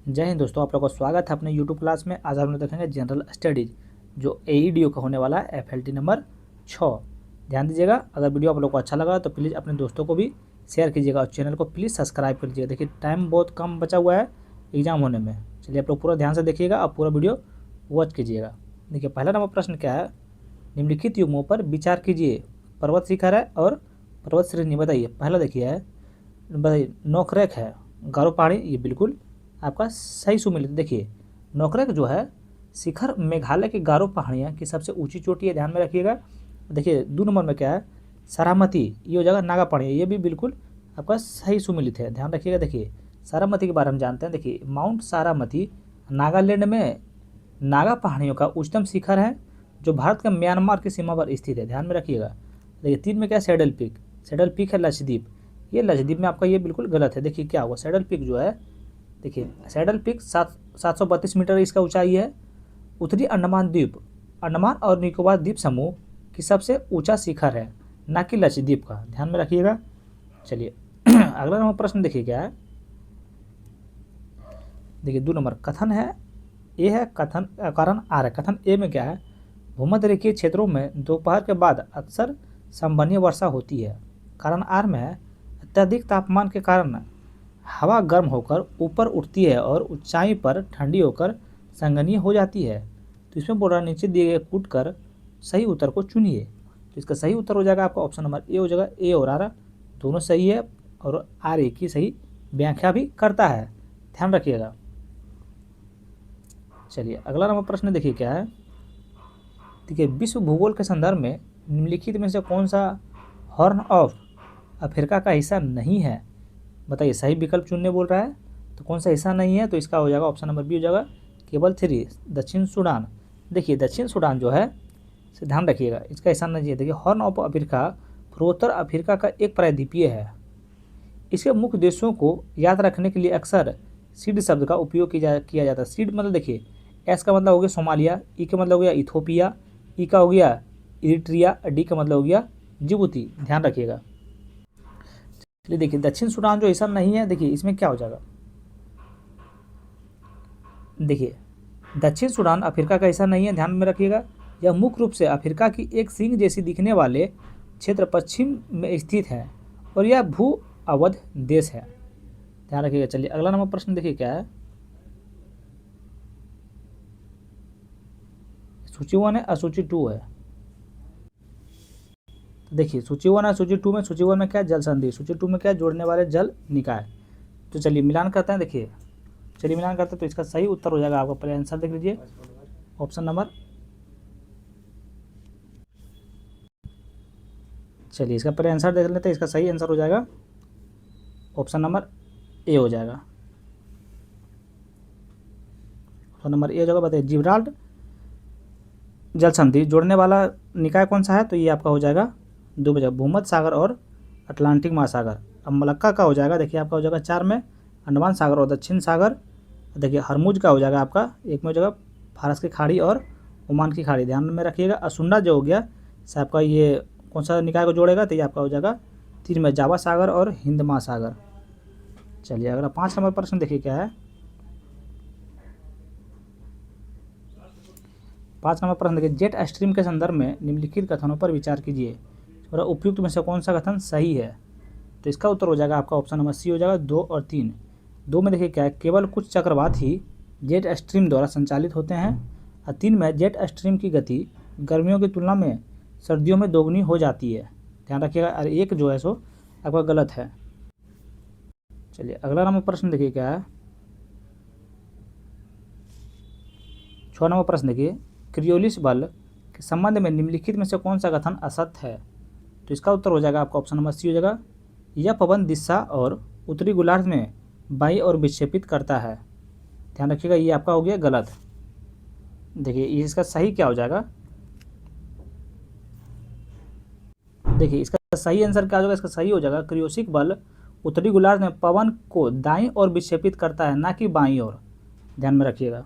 जय हिंद दोस्तों, आप लोगों का स्वागत है अपने यूट्यूब क्लास में। आज हम लोग देखेंगे जनरल स्टडीज जो एईडीओ का होने वाला है एफएलटी नंबर 6। ध्यान दीजिएगा, अगर वीडियो आप लोग को अच्छा लगा तो प्लीज़ अपने दोस्तों को भी शेयर कीजिएगा और चैनल को प्लीज़ सब्सक्राइब कर लीजिएगा। देखिए टाइम बहुत कम बचा हुआ है एग्जाम होने में। चलिए आप लोग पूरा ध्यान से देखिएगा और पूरा वीडियो वॉच कीजिएगा। देखिए पहला नंबर प्रश्न क्या है, निम्नलिखित युग्मों पर विचार कीजिए। पर्वत शिखर है और पर्वत श्रेणी बताइए। पहला देखिए है, बताइए नोकरेक है, गारो पहाड़ी, ये बिल्कुल आपका सही सुमेलित। देखिए नोकरेक जो है शिखर मेघालय की गारो पहाड़ियाँ की सबसे ऊंची चोटी है, ध्यान में रखिएगा। देखिए 2 नंबर में क्या है, सारामती, ये हो जाएगा नागा पहाड़ियाँ, ये भी बिल्कुल आपका सही सुमेलित है, ध्यान रखिएगा। देखिए सारामती के बारे में जानते हैं। देखिए माउंट सारामती नागालैंड में नागा पहाड़ियों का उच्चतम शिखर है जो भारत के म्यांमार की सीमा पर स्थित है, ध्यान में रखिएगा। देखिए 3 में क्या है, सैडल पीक। सैडल पीक है लक्षद्वीप, ये लक्षद्वीप में आपका ये बिल्कुल गलत है। देखिए क्या हुआ, सैडल पीक जो है, देखिए सैडल पीक 732 मीटर इसका ऊंचाई है। उत्तरी अंडमान द्वीप, अंडमान और निकोबार द्वीप समूह की सबसे ऊंचा शिखर है, ना कि लक्षद्वीप का, ध्यान में रखिएगा। चलिए अगला नंबर प्रश्न देखिए क्या है। देखिए 2 नंबर कथन है, ए है कथन, कारण आर है। कथन ए में क्या है, भूमध्य रेखीय क्षेत्रों में दोपहर के बाद अक्सर संवहनीय वर्षा होती है। कारण आर में है, अत्यधिक तापमान के कारण हवा गर्म होकर ऊपर उठती है और ऊंचाई पर ठंडी होकर संघनीय हो जाती है। तो इसमें बोल रहा है नीचे दिए गए कूट कर सही उत्तर को चुनिए। तो इसका सही उत्तर हो जाएगा आपका ऑप्शन नंबर ए हो जाएगा। ए और आर दोनों सही है और आर ए की सही व्याख्या भी करता है, ध्यान रखिएगा। चलिए अगला नंबर प्रश्न देखिए क्या है। देखिए विश्व भूगोल के संदर्भ में निम्नलिखित में से कौन सा हॉर्न ऑफ अफ्रीका का हिस्सा नहीं है, बताइए। सही विकल्प चुनने बोल रहा है, तो कौन सा हिस्सा नहीं है, तो इसका हो जाएगा ऑप्शन नंबर बी हो जाएगा, केवल 3 दक्षिण सूडान। देखिए दक्षिण सूडान जो है, से ध्यान रखिएगा, इसका हिस्सा नहीं है। देखिए हॉर्न ऑफ अफ्रीका पूर्वोत्तर अफ्रीका का एक प्रायद्वीपीय है। इसके मुख्य देशों को याद रखने के लिए अक्सर सीड शब्द का उपयोग किया जाता है। सीड मतलब देखिए, एस का मतलब हो गया सोमालिया, ई का मतलब हो गया इथोपिया, ई का हो गया इरिट्रिया, डी का मतलब हो गया जिबूती, ध्यान रखिएगा। चलिए देखिए दक्षिण सूडान जो हिस्सा नहीं है, देखिए इसमें क्या हो जाएगा। देखिए दक्षिण सूडान अफ्रीका का हिस्सा नहीं है, ध्यान में रखिएगा। यह मुख्य रूप से अफ्रीका की एक सींग जैसी दिखने वाले क्षेत्र पश्चिम में स्थित है और यह भू अवध देश है, ध्यान रखिएगा। चलिए अगला नंबर प्रश्न देखिए क्या है। सूची 1 है और सूची 2 है। तो देखिए सूची 1 और सूची 2 में, सूची 1 में क्या है, जल संधि, सूची 2 में क्या है, जोड़ने वाले जल निकाय। तो चलिए मिलान करते हैं। देखिए चलिए मिलान करते हैं, तो इसका सही उत्तर हो जाएगा आपका, पहले आंसर देख लीजिए, ऑप्शन नंबर, चलिए इसका पहले आंसर देख लेते हैं। इसका सही आंसर हो जाएगा ऑप्शन नंबर ए हो जाएगा। ऑप्शन नंबर ए हो जाएगा। बताइए जिब्राल्टर जल संधि जोड़ने वाला निकाय कौन सा है, तो ये आपका हो जाएगा 2 बजे, भूमध्य सागर और अटलांटिक महासागर। अब मलक्का का हो जाएगा, देखिए आपका हो जाएगा 4 में, अंडमान सागर और दक्षिण सागर। देखिए हरमुज का हो जाएगा आपका 1 में हो जाएगा, फारस की खाड़ी और ओमान की खाड़ी, ध्यान में रखिएगा। असुंडा जो हो गया से आपका ये कौन सा निकाय को जोड़ेगा, तो ये आपका हो जाएगा 3 में, जावा सागर और हिंद महासागर। चलिए अगला 5 नंबर प्रश्न देखिए क्या है। 5 नंबर प्रश्न देखिए, जेट स्ट्रीम के संदर्भ में निम्नलिखित कथनों पर विचार कीजिए और उपयुक्त में से कौन सा कथन सही है। तो इसका उत्तर हो जाएगा आपका ऑप्शन नंबर सी हो जाएगा, 2 और 3। 2 में देखिए क्या है, केवल कुछ चक्रवात ही जेट स्ट्रीम द्वारा संचालित होते हैं, और 3 में जेट स्ट्रीम की गति गर्मियों की तुलना में सर्दियों में दोगुनी हो जाती है, ध्यान रखिएगा। और 1 जो है सो आपका गलत है। चलिए अगला नंबर प्रश्न देखिए क्या है। 6 नंबर प्रश्न देखिए, क्रियोलिस बल के संबंध में निम्नलिखित में से कौन सा कथन असत्य है। तो इसका उत्तर हो जाएगा आपका ऑप्शन नंबर सी हो जाएगा, यह पवन दिशा और उत्तरी गोलार्ध में बाई और विक्षेपित करता है, ध्यान रखिएगा, ये आपका हो गया गलत। देखिए इसका सही क्या हो जाएगा, देखिए इसका सही आंसर क्या हो जाएगा। इसका सही हो जाएगा, क्रियोसिक बल उत्तरी गोलार्ध में पवन को दाईं ओर विक्षेपित करता है, ना कि बाईं ओर, ध्यान में रखिएगा।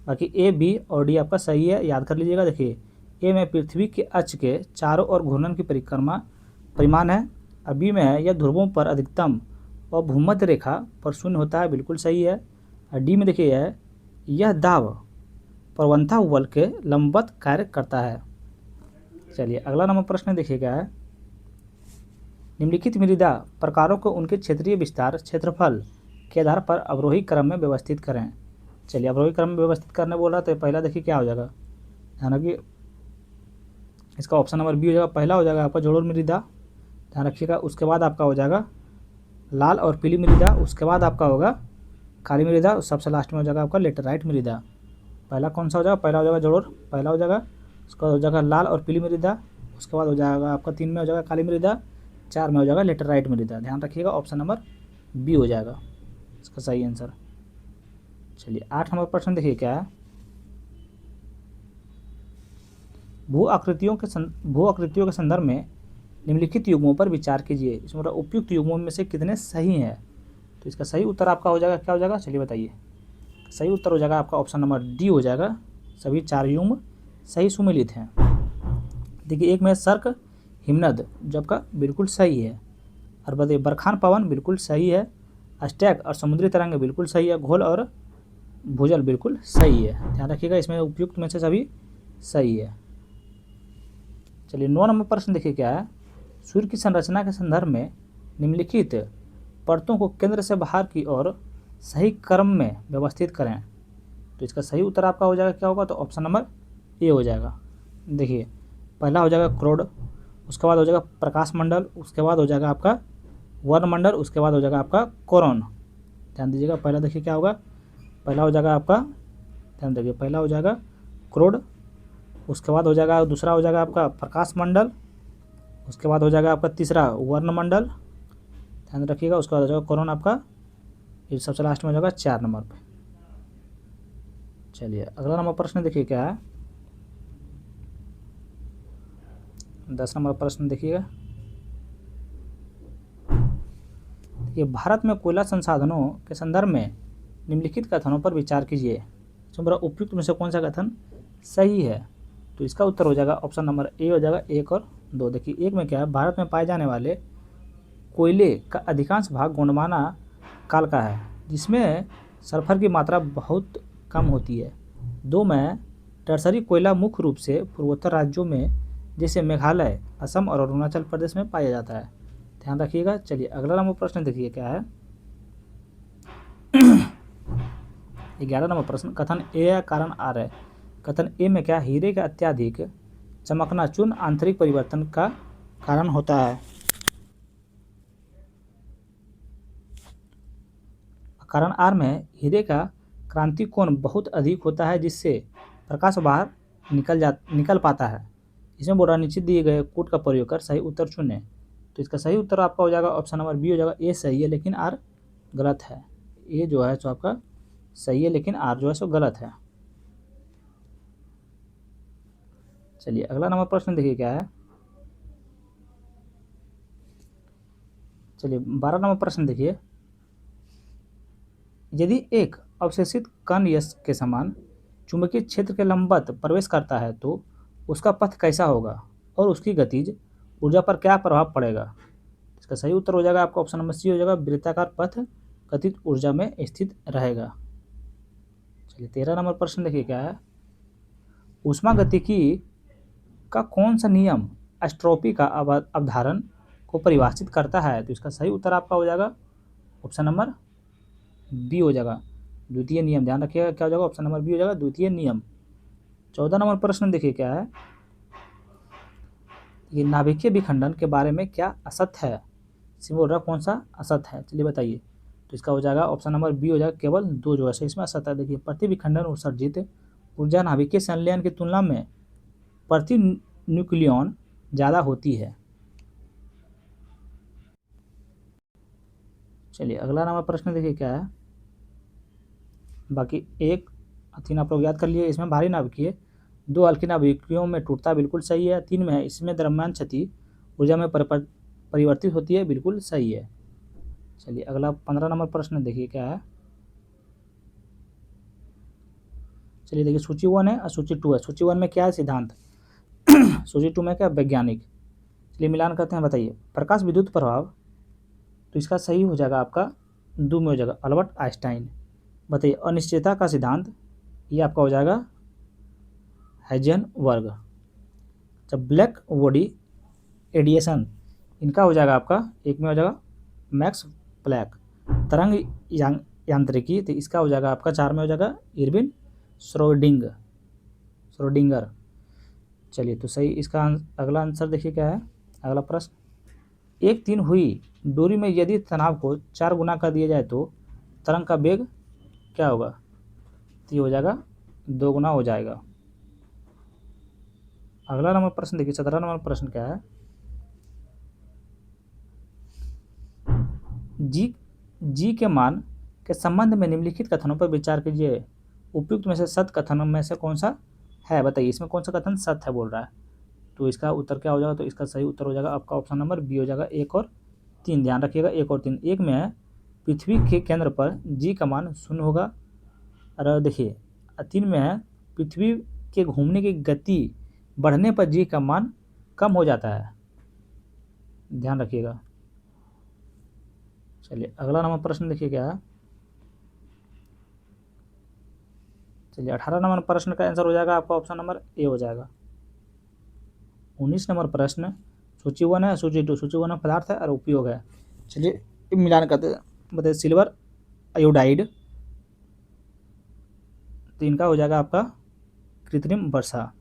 बाकी ए, बी और डी आपका सही है, याद कर लीजिएगा। देखिए ए में पृथ्वी के अक्ष के चारों ओर घूर्णन की परिमाण है, और बी में है यह ध्रुवों पर अधिकतम और भूमध्य रेखा पर शून्य होता है, बिल्कुल सही है। और डी में देखिए है, यह दाब प्रवणता बल के लंबवत कार्य करता है। चलिए अगला नंबर प्रश्न देखिए क्या है, निम्नलिखित मृदा प्रकारों को उनके क्षेत्रीय विस्तार क्षेत्रफल के आधार पर अवरोही क्रम में व्यवस्थित करें। चलिए अवरोही क्रम में व्यवस्थित करने बोल रहा है, तो पहला देखिए क्या हो जाएगा, ध्यान रखिए इसका ऑप्शन नंबर बी हो जाएगा। पहला हो जाएगा आपका जोड़ोर मृदा, ध्यान रखिएगा। उसके बाद आपका हो जाएगा लाल और पीली मृदा, उसके बाद आपका होगा काली मृदा, सबसे लास्ट में हो जाएगा आपका लेटराइट मृदा। पहला कौन सा हो जाएगा, पहला हो जाएगा जोड़ोर, पहला हो जाएगा। उसका हो जाएगा लाल और पीली मृदा, उसके बाद हो जाएगा आपका 3 में हो जाएगा काली मृदा, 4 में हो जाएगा लेटराइट मृदा। ध्यान रखिएगा ऑप्शन नंबर बी हो जाएगा इसका सही आंसर। चलिए 8 नंबर प्रश्न देखिए क्या है, भू आकृतियों के संदर्भ में निम्नलिखित युग्मों पर विचार कीजिए। इसमें उपयुक्त युग्मों में से कितने सही हैं। तो इसका सही उत्तर आपका हो जाएगा क्या हो जाएगा, चलिए बताइए। सही उत्तर हो जाएगा आपका ऑप्शन नंबर डी हो जाएगा, सभी 4 युग्म सही सुमेलित हैं। देखिए एक में सर्क हिमनद जो आपका बिल्कुल सही है, और बताइए बरखान पवन बिल्कुल सही है, अस्टैक और समुद्री तरंग बिल्कुल सही है, घोल और भूजल बिल्कुल सही है। ध्यान रखिएगा इसमें उपयुक्त में से सभी सही है। चलिए 9 नंबर प्रश्न देखिए क्या है, सूर्य की संरचना के संदर्भ में निम्नलिखित परतों को केंद्र से बाहर की ओर सही क्रम में व्यवस्थित करें। तो इसका सही उत्तर आपका हो जाएगा क्या होगा, तो ऑप्शन नंबर ए हो जाएगा। देखिए पहला हो जाएगा क्रोड, उसके बाद हो जाएगा प्रकाश मंडल, उसके बाद हो जाएगा आपका वर्णमंडल, उसके बाद हो जाएगा आपका कोरोन। ध्यान दीजिएगा पहला देखिए क्या होगा, पहला हो जाएगा आपका, ध्यान देखिए पहला हो जाएगा क्रोड, उसके बाद हो जाएगा दूसरा हो जाएगा आपका प्रकाश मंडल, उसके बाद हो जाएगा आपका तीसरा वर्णमंडल, ध्यान रखिएगा। उसके बाद हो जाएगा कोरोन आपका, ये सबसे लास्ट में हो जाएगा 4 नंबर पे। चलिए अगला नंबर प्रश्न देखिए क्या है, 10 नंबर प्रश्न देखिएगा। देखिए भारत में कोयला संसाधनों के संदर्भ में निम्नलिखित कथनों पर विचार कीजिए। तो उपयुक्त में से कौन सा कथन सही है। तो इसका उत्तर हो जाएगा ऑप्शन नंबर ए हो जाएगा, 1 और 2। देखिए एक में क्या है, भारत में पाए जाने वाले कोयले का अधिकांश भाग गोंडवाना काल का है, जिसमें सल्फर की मात्रा बहुत कम होती है। 2 में टर्सरी कोयला मुख्य रूप से पूर्वोत्तर राज्यों में जैसे मेघालय, असम और अरुणाचल प्रदेश में पाया जाता है। ध्यान रखिएगा। चलिए अगला नंबर प्रश्न देखिए क्या है, 11 नंबर प्रश्न, कथन ए या कारण आर है। कथन ए में क्या, हीरे का अत्यधिक चमकना चूर्ण आंतरिक परिवर्तन का कारण होता है। कारण आर में हीरे का क्रांति कोण बहुत अधिक होता है, जिससे प्रकाश बाहर निकल पाता है। इसमें बोल रहा नीचे दिए गए कोड का प्रयोग कर सही उत्तर चुनें। तो इसका सही उत्तर आपका हो जाएगा ऑप्शन नंबर बी हो जाएगा, ए सही है लेकिन आर गलत है। ए जो है सो आपका सही है लेकिन आर जो है सो गलत है। चलिए अगला नंबर प्रश्न देखिए क्या है, चलिए 12 नंबर प्रश्न देखिए, यदि एक अवशेषित कण यश के समान चुंबकीय क्षेत्र के लंबवत प्रवेश करता है तो उसका पथ कैसा होगा और उसकी गतिज ऊर्जा पर क्या प्रभाव पड़ेगा। इसका सही उत्तर हो जाएगा आपका ऑप्शन नंबर सी हो जाएगा, वृत्ताकार पथ गतिज ऊर्जा में स्थित रहेगा। चलिए 13 नंबर प्रश्न देखिए क्या है, ऊष्मागतिकी का कौन सा नियम एस्ट्रोपी का अवधारण को परिभाषित करता है। तो इसका सही उत्तर आपका हो जाएगा ऑप्शन नंबर बी हो जाएगा, द्वितीय नियम। ध्यान रखिएगा क्या हो जाएगा, ऑप्शन नंबर बी हो जाएगा, द्वितीय नियम। 14 नंबर प्रश्न देखिए क्या है, ये नाभिकीय विखंडन के बारे में क्या असत्य है। बोल रहा कौन सा असत्य है, चलिए बताइए। तो इसका हो जाएगा ऑप्शन नंबर बी हो जाएगा, केवल 2 जो है इसमें असत्य है। देखिए प्रति विखंडन उत्सर्जित ऊर्जा नाभिकीय संलयन की तुलना में प्रति न्यूक्लियन ज़्यादा होती है। चलिए अगला नंबर प्रश्न देखिए क्या है, बाकी 1 3 आप लोग याद कर लिए। इसमें भारी नाभिकीय 2 हल्की नाभिकियों में टूटता बिल्कुल सही है। 3 में है इसमें द्रव्यमान क्षति ऊर्जा में परिवर्तित होती है, बिल्कुल सही है। चलिए अगला 15 नंबर प्रश्न देखिए क्या है, चलिए देखिए सूची 1 है और सूची 2 है। सूची 1 में क्या है, सिद्धांत। सूची 2 में क्या, वैज्ञानिक। चलिए मिलान करते हैं, बताइए। प्रकाश विद्युत प्रभाव, तो इसका सही हो जाएगा आपका 2 में हो जाएगा, अल्बर्ट आइंस्टाइन। बताइए अनिश्चितता का सिद्धांत, ये आपका हो जाएगा हाइजेनबर्ग। जब ब्लैक बॉडी एडिएशन, इनका हो जाएगा आपका, एक में हो जाएगा मैक्स प्लैंक। तरंग यांत्रिकी, तो इसका हो जाएगा आपका 4 में हो जाएगा इरविन श्रोडिंगर। चलिए तो सही इसका अगला आंसर देखिए क्या है। अगला प्रश्न, एक 3 हुई डोरी में यदि तनाव को 4 गुना कर दिया जाए तो तरंग का वेग क्या होगा? तो ये हो जाएगा 2 गुना हो जाएगा। अगला नंबर प्रश्न देखिए, 17 नंबर प्रश्न क्या है। जी के मान के संबंध में निम्नलिखित कथनों पर विचार कीजिए। उपयुक्त में से सत्य कथनों में से कौन सा है? बताइए इसमें कौन सा कथन सत्य है बोल रहा है। तो इसका उत्तर क्या हो जाएगा? तो इसका सही उत्तर हो जाएगा आपका ऑप्शन नंबर बी हो जाएगा 1 और 3। ध्यान रखिएगा 1 और 3। एक में है पृथ्वी के केंद्र पर जी का मान 0 होगा। और देखिए 3 में है पृथ्वी के घूमने की गति बढ़ने पर जी का मान कम हो जाता है। ध्यान रखिएगा। चलिए अगला नंबर प्रश्न देखिए क्या है। चलिए 18 नंबर प्रश्न का आंसर हो जाएगा आपका ऑप्शन नंबर ए हो जाएगा। 19 नंबर प्रश्न, सूची 1 है, सूची 2। सूची 1 में पदार्थ है और उपयोग है। चलिए मिलान करते बताइए। सिल्वर आयोडाइड, तो इनका हो जाएगा आपका कृत्रिम वर्षा।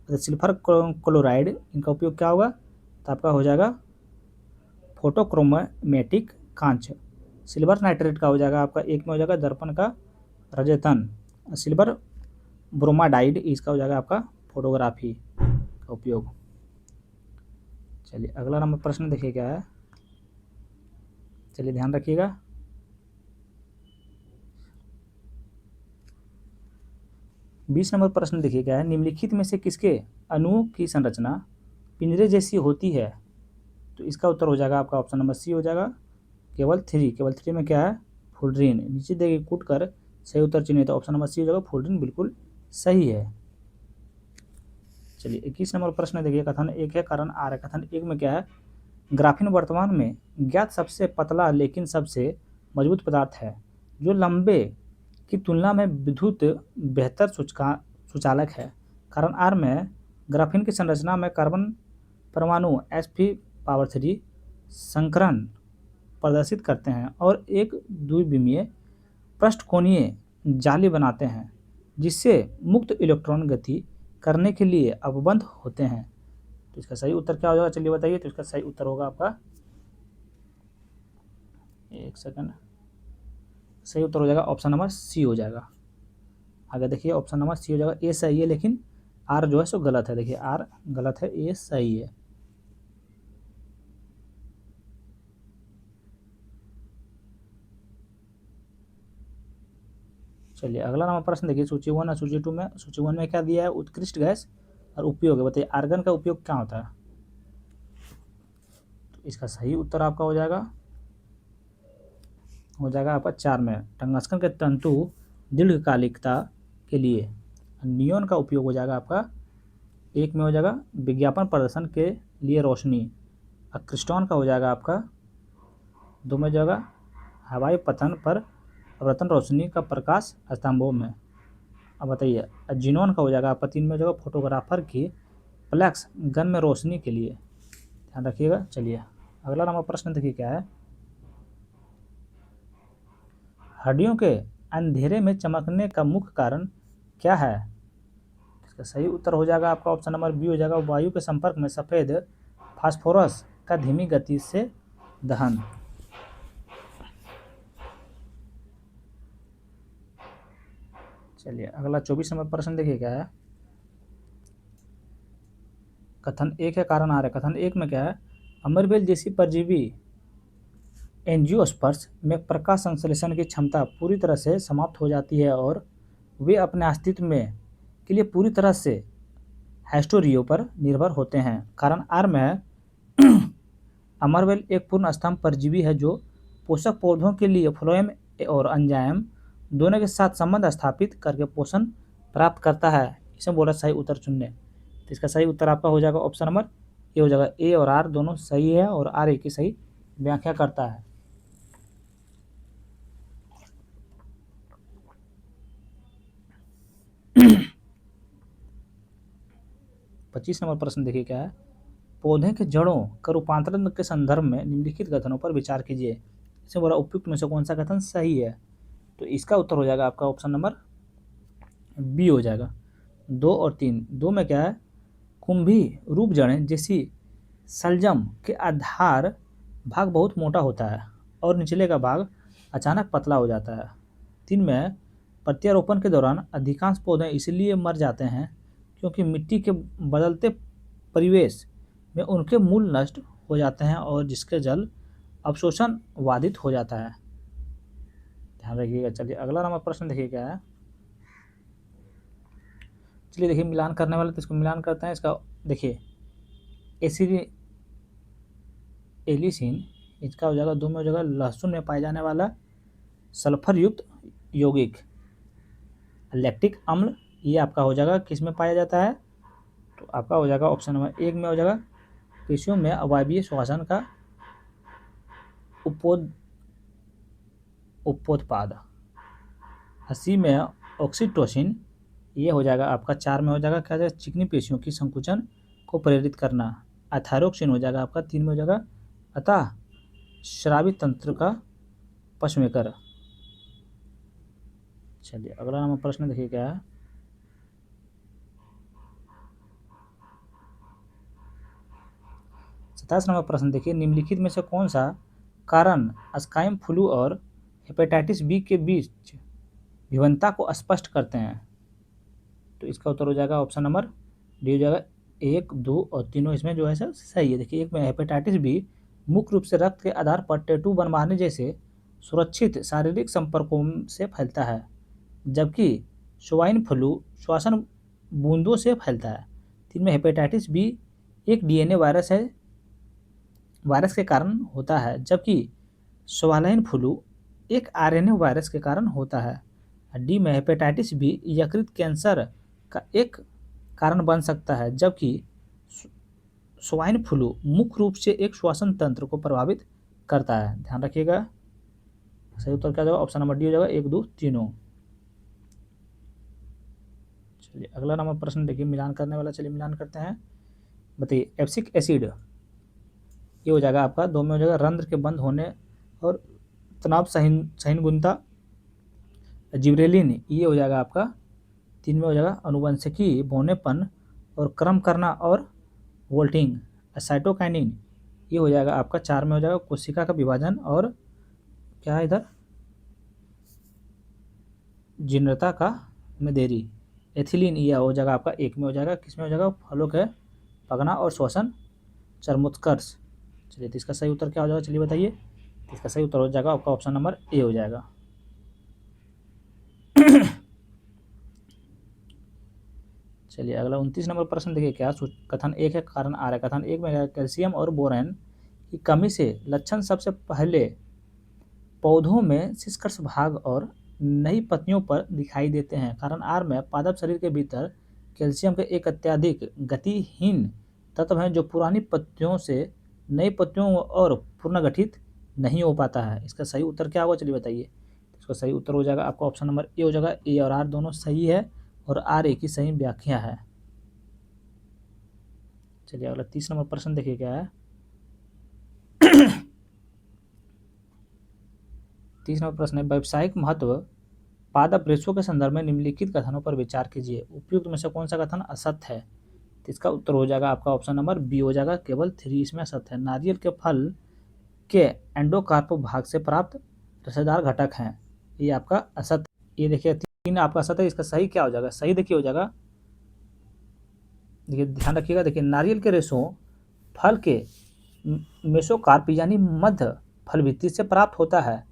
सिल्फर क्लोराइड, इनका उपयोग क्या होगा? तो आपका हो जाएगा फोटोक्रोमेटिक कांच। सिल्वर नाइट्रेट का हो जाएगा आपका, एक में हो जाएगा दर्पण का रजतन। सिल्वर ब्रोमाडाइड, इसका हो जाएगा आपका फोटोग्राफी का उपयोग। चलिए अगला नंबर प्रश्न देखिए क्या है। चलिए ध्यान रखिएगा। बीस नंबर प्रश्न देखिए क्या है। निम्नलिखित में से किसके अणुओं की संरचना पिंजरे जैसी होती है? तो इसका उत्तर हो जाएगा आपका ऑप्शन नंबर सी हो जाएगा केवल 3। केवल 3 में क्या है? फ्लोरीन। नीचे देखिए कूट कर सही उत्तर चिन्हित, ऑप्शन नंबर सी हो जाएगा फ्लोरीन बिल्कुल सही है। चलिए 21 नंबर प्रश्न देखिए। कथन 1 है, कारण आर है। कथन 1 में क्या है? ग्राफीन वर्तमान में ज्ञात सबसे पतला लेकिन सबसे मजबूत पदार्थ है जो लंबे की तुलना में विद्युत बेहतर सुचालक है। कारण आर में ग्राफीन की संरचना में कार्बन परमाणु sp3 संकरण प्रदर्शित करते हैं और एक द्विविमीय पृष्ठकोणीय जाली बनाते हैं जिससे मुक्त इलेक्ट्रॉन गति करने के लिए अपबंध होते हैं। तो इसका सही उत्तर क्या हो जाएगा? चलिए बताइए। तो इसका सही उत्तर होगा आपका, एक सेकंड, सही उत्तर हो जाएगा ऑप्शन नंबर सी हो जाएगा। आगे देखिए ऑप्शन नंबर सी हो जाएगा। ए सही है लेकिन आर जो है सो गलत है। देखिए आर गलत है, ए सही है। चलिए अगला नंबर प्रश्न देखिए। सूची 1 और सूची 2 में, सूची 1 में क्या दिया है? उत्कृष्ट गैस और उपयोग है। बताइए आर्गन का उपयोग क्या होता है? तो इसका सही उत्तर आपका हो जाएगा आपका 4 में टंगस्टन के तंतु दीर्घकालिकता के लिए। नियोन का उपयोग हो जाएगा आपका, एक में हो जाएगा विज्ञापन प्रदर्शन के लिए रोशनी। क्रिस्टॉन का हो जाएगा आपका 2 में जाएगा हवाई पतन पर अवतरण रोशनी का प्रकाश स्तंभों में। अब बताइए जीनोन का हो जाएगा आपका 3 में जाएगा फोटोग्राफर की फ्लैक्स गन में रोशनी के लिए। ध्यान रखिएगा। चलिए अगला नंबर प्रश्न देखिए क्या है। हड्डियों के अंधेरे में चमकने का मुख्य कारण क्या है? इसका सही उत्तर हो जाएगा आपका ऑप्शन नंबर बी हो जाएगा वायु के संपर्क में सफ़ेद फास्फोरस का धीमी गति से दहन। चलिए अगला 24 नंबर प्रश्न देखिए क्या है। कथन 1 है, कारण आ रहा है। कथन 1 में क्या है? अमरबेल जैसी परजीवी एंजियोस्पर्म्स में प्रकाश संश्लेषण की क्षमता पूरी तरह से समाप्त हो जाती है और वे अपने अस्तित्व में के लिए पूरी तरह से हैस्टोरियो पर निर्भर होते हैं। कारण आर में है अमरबेल एक पूर्ण स्तंभ परजीवी है जो पोषक पौधों के लिए फ्लोएम और एंजाइम दोनों के साथ संबंध स्थापित करके पोषण प्राप्त करता है। इसे बोला सही उत्तर चुनने। तो इसका सही उत्तर आपका हो जाएगा ऑप्शन नंबर ए हो जाएगा। ए और आर दोनों सही है और आर ए की सही व्याख्या करता है। 25 नंबर प्रश्न देखिए क्या है, पौधे के जड़ों का रूपांतरण के संदर्भ में निम्नलिखित कथनों पर विचार कीजिए। इसमें बोला उपयुक्त में से कौन सा कथन सही है, तो इसका उत्तर हो जाएगा आपका ऑप्शन नंबर बी हो जाएगा। 2 और 3, 2 में क्या है, कुंभी रूप जड़ें जैसी शलजम के आधार भाग बहुत मोटा होता है और निचले का भाग अचानक पतला हो जाता है। 3 में प्रत्यारोपण के दौरान अधिकांश पौधे इसलिए मर जाते हैं क्योंकि मिट्टी के बदलते परिवेश में उनके मूल नष्ट हो जाते हैं और जिसके जल अवशोषण बाधित हो जाता है। ध्यान रखिएगा। चलिए अगला नंबर प्रश्न देखिए क्या है। चलिए देखिए मिलान करने वाले तो इसको मिलान करते हैं। इसका देखिए एलिसिन, इसका हो जाएगा 2 में हो जाएगा लहसुन में पाया जाने वाला सल्फर युक्त यौगिक। लैक्टिक अम्ल ये आपका हो जाएगा किस में पाया जाता है, तो आपका हो जाएगा ऑप्शन नंबर 1 में हो जाएगा पेशियों में अवायवीय श्वसन का उपोत्पाद। 80 में ऑक्सीटोसिन ये हो जाएगा आपका 4 में हो जाएगा क्या जाएगा चिकनी पेशियों की संकुचन को प्रेरित करना। एथायरोक्सिन हो जाएगा आपका 3 में हो जाएगा अतः श्रावी तंत्र का पश्चमेकर। चलिए अगला नंबर प्रश्न देखिए क्या है। 27 नंबर प्रश्न देखिए, निम्नलिखित में से कौन सा कारण स्वाइन फ्लू और हेपेटाइटिस बी के बीच भिन्नता को स्पष्ट करते हैं, तो इसका उत्तर हो जाएगा ऑप्शन नंबर डी हो जाएगा। 1, 2 और तीनों इसमें जो है सर सही है। देखिए एक में हेपेटाइटिस बी मुख्य रूप से रक्त के आधार पर टैटू बनवाने जैसे सुरक्षित शारीरिक संपर्कों से फैलता है, जबकि स्वाइन फ्लू श्वसन बूंदों से फैलता है। 3 में हेपेटाइटिस बी एक डीएनए वायरस के कारण होता है, जबकि स्वाइन फ्लू एक आरएनए वायरस के कारण होता है। डी में हेपेटाइटिस बी यकृत कैंसर का एक कारण बन सकता है, जबकि स्वाइन फ्लू मुख्य रूप से एक श्वसन तंत्र को प्रभावित करता है। ध्यान रखिएगा। सही उत्तर क्या जाएगा, ऑप्शन नंबर डी हो जाएगा 1, 2, तीनों। चलिए अगला नंबर प्रश्न देखिए मिलान करने वाला। चलिए मिलान करते हैं। बताइए एब्सिक एसिड ये हो जाएगा आपका 2 में हो जाएगा रंध्र के बंद होने और तनाव सहिष्णुता। जिब्रेलिन ये हो जाएगा आपका 3 में हो जाएगा अनुवंशिकी बौनेपन और क्रम करना और वोल्टिंग। साइटोकाइनिन ये हो जाएगा आपका 4 में हो जाएगा कोशिका का विभाजन और क्या है इधर जीर्णता का में देरी। एथिलीन ये हो जाएगा आपका 1 में हो जाएगा किस में हो जाएगा फलों के पकना और श्वसन चरमोत्कर्ष। चलिए तो इसका सही उत्तर क्या हो जाएगा, चलिए बताइए। इसका सही उत्तर हो जाएगा आपका ऑप्शन नंबर ए हो जाएगा। चलिए अगला 29 नंबर प्रश्न देखिए क्या कथन 1 है कारण आ रहा है। कथन 1 में कैल्शियम और बोरेन की कमी से लक्षण सबसे पहले पौधों में शिष्कर्ष भाग और नई पत्तियों पर दिखाई देते हैं। कारण आर में पादप शरीर के भीतर कैल्शियम के एक अत्यधिक गतिहीन तत्व है जो पुरानी पत्तियों से नई पत्तियों और पुनर्गठित नहीं हो पाता है। इसका सही उत्तर क्या होगा, चलिए बताइए। इसका सही उत्तर हो जाएगा आपका ऑप्शन नंबर ए हो जाएगा। ए और आर दोनों सही है और आर ए की सही व्याख्या है। चलिए अगला 30 नंबर प्रश्न देखिए क्या है। 30 नंबर प्रश्न है व्यावसायिक महत्व पादप रेशों के संदर्भ में निम्नलिखित कथनों पर विचार कीजिए। उपयुक्त में से कौन सा कथन असत्य है, तो इसका उत्तर हो जाएगा आपका ऑप्शन नंबर बी हो जाएगा केवल 3 इसमें असत्य है। नारियल के फल के एंडोकार्प भाग से प्राप्त रसेदार घटक हैं, ये आपका असत्य। ये देखिए 3 आपका असत्य है। इसका सही क्या हो जाएगा, सही देखिए हो जाएगा, देखिए ध्यान रखिएगा। देखिए नारियल के रेशों फल के मेसोकार्प यानी मध्य फलभित्ति से प्राप्त होता है।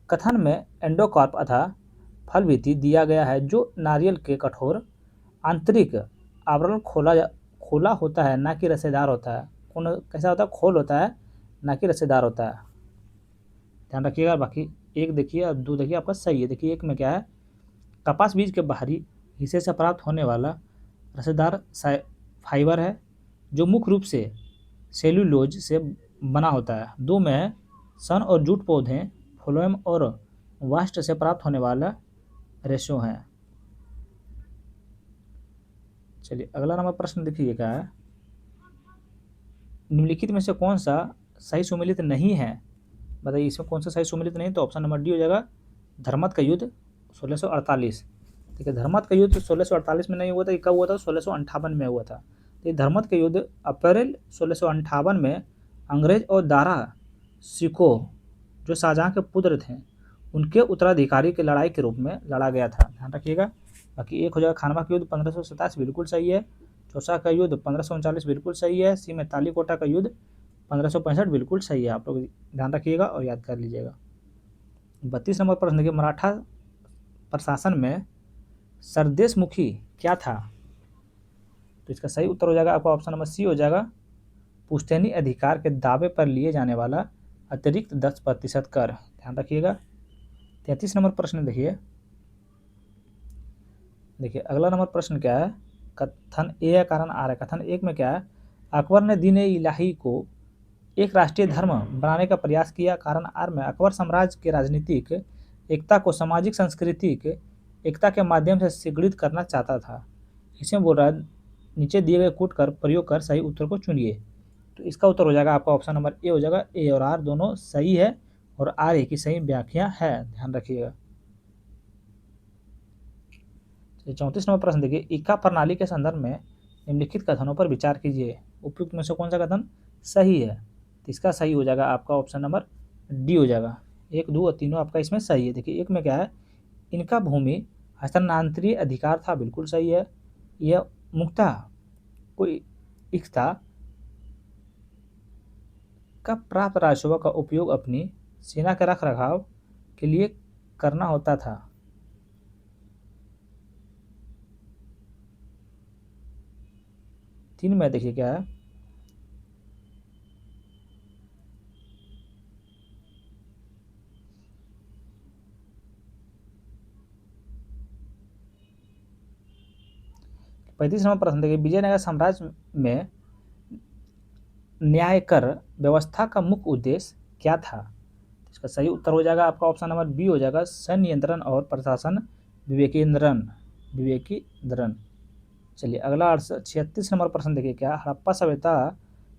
कथन में एंडोकार्प अथवा फलभित्ति दिया गया है जो नारियल के कठोर आंतरिक आवरण खोला होता है ना कि रसेदार होता है। कौन कैसा होता है, खोल होता है ना कि रसेदार होता है। ध्यान रखिएगा। बाकी 1 देखिए और 2 देखिए आपका सही है। देखिए 1 में क्या है कपास बीज के बाहरी हिस्से से प्राप्त होने वाला रसेदार फाइबर है जो मुख्य रूप से सेल्यूलोज से बना होता है। 2 में सन और जूट पौधे फ्लोएम और वास्ट से प्राप्त होने वाला रेशो है। चलिए अगला नंबर प्रश्न देखिए क्या है, निम्नलिखित में से कौन सा सही सुमेलित नहीं है, बताइए इसमें कौन सा सही सुमेलित नहीं। तो ऑप्शन नंबर डी हो जाएगा धर्मत का युद्ध 1648। ठीक है, धर्मत का युद्ध 1648 में नहीं हुआ था, ये कब हुआ था, 1658 में हुआ था। तो ये धर्मत का युद्ध अप्रैल 1658 में अंग्रेज और दारा सिको जो शाहजहाँ के पुत्र थे उनके उत्तराधिकारी की लड़ाई के रूप में लड़ा गया था, ध्यान रखिएगा। बाकी एक हो जाएगा खानवा का युद्ध 1587 बिल्कुल सही है, चौसा का युद्ध 1539 बिल्कुल सही है, सी में तालीकोटा का युद्ध 1565 बिल्कुल सही है। आप लोग ध्यान रखिएगा और याद कर लीजिएगा। 32 नंबर प्रश्न देखिए, मराठा प्रशासन में सरदेशमुखी क्या था। तो इसका सही उत्तर हो जाएगा आपका ऑप्शन नंबर सी हो जाएगा पुश्तैनी अधिकार के दावे पर लिए जाने वाला अतिरिक्त 10% कर, ध्यान रखिएगा। 33 नंबर प्रश्न देखिए अगला नंबर प्रश्न क्या है, कथन ए है कारण आर है। कथन एक में क्या है, अकबर ने दीन इलाही को एक राष्ट्रीय धर्म बनाने का प्रयास किया। कारण आर में अकबर साम्राज्य के राजनीतिक एकता को सामाजिक सांस्कृतिक एकता के माध्यम से सुदृढ़ करना चाहता था। इसमें बोल रहा है नीचे दिए गए कूट कर प्रयोग कर सही उत्तर को चुनिए। तो इसका उत्तर हो जाएगा आपका ऑप्शन नंबर ए हो जाएगा, ए और आर दोनों सही है और आर ए की सही व्याख्या है, ध्यान रखिएगा। 34 नंबर प्रश्न देखिए, इक्का प्रणाली के संदर्भ में निम्नलिखित कथनों पर विचार कीजिए, उपयुक्त में से कौन सा कथन सही है। तो इसका सही हो जाएगा आपका ऑप्शन नंबर डी हो जाएगा, 1, 2 और तीनों आपका इसमें सही है। देखिए एक में क्या है, इनका भूमि हस्तांतरणीय अधिकार था, बिल्कुल सही है। यह मुक्ता कोई इख्ता का प्राप्त राजस्व का उपयोग अपनी सेना के रख रखाव के लिए करना होता था। तीन में देखिए क्या है, पैंतीस नंबर प्रश्न देखिए, विजयनगर साम्राज्य में न्यायकर व्यवस्था का मुख्य उद्देश्य क्या था। इसका सही उत्तर हो जाएगा आपका ऑप्शन नंबर बी हो जाएगा, सैन्य नियंत्रण और प्रशासन विवेकीकरण। चलिए अगला 36 नंबर प्रश्न देखिए क्या, हड़प्पा सभ्यता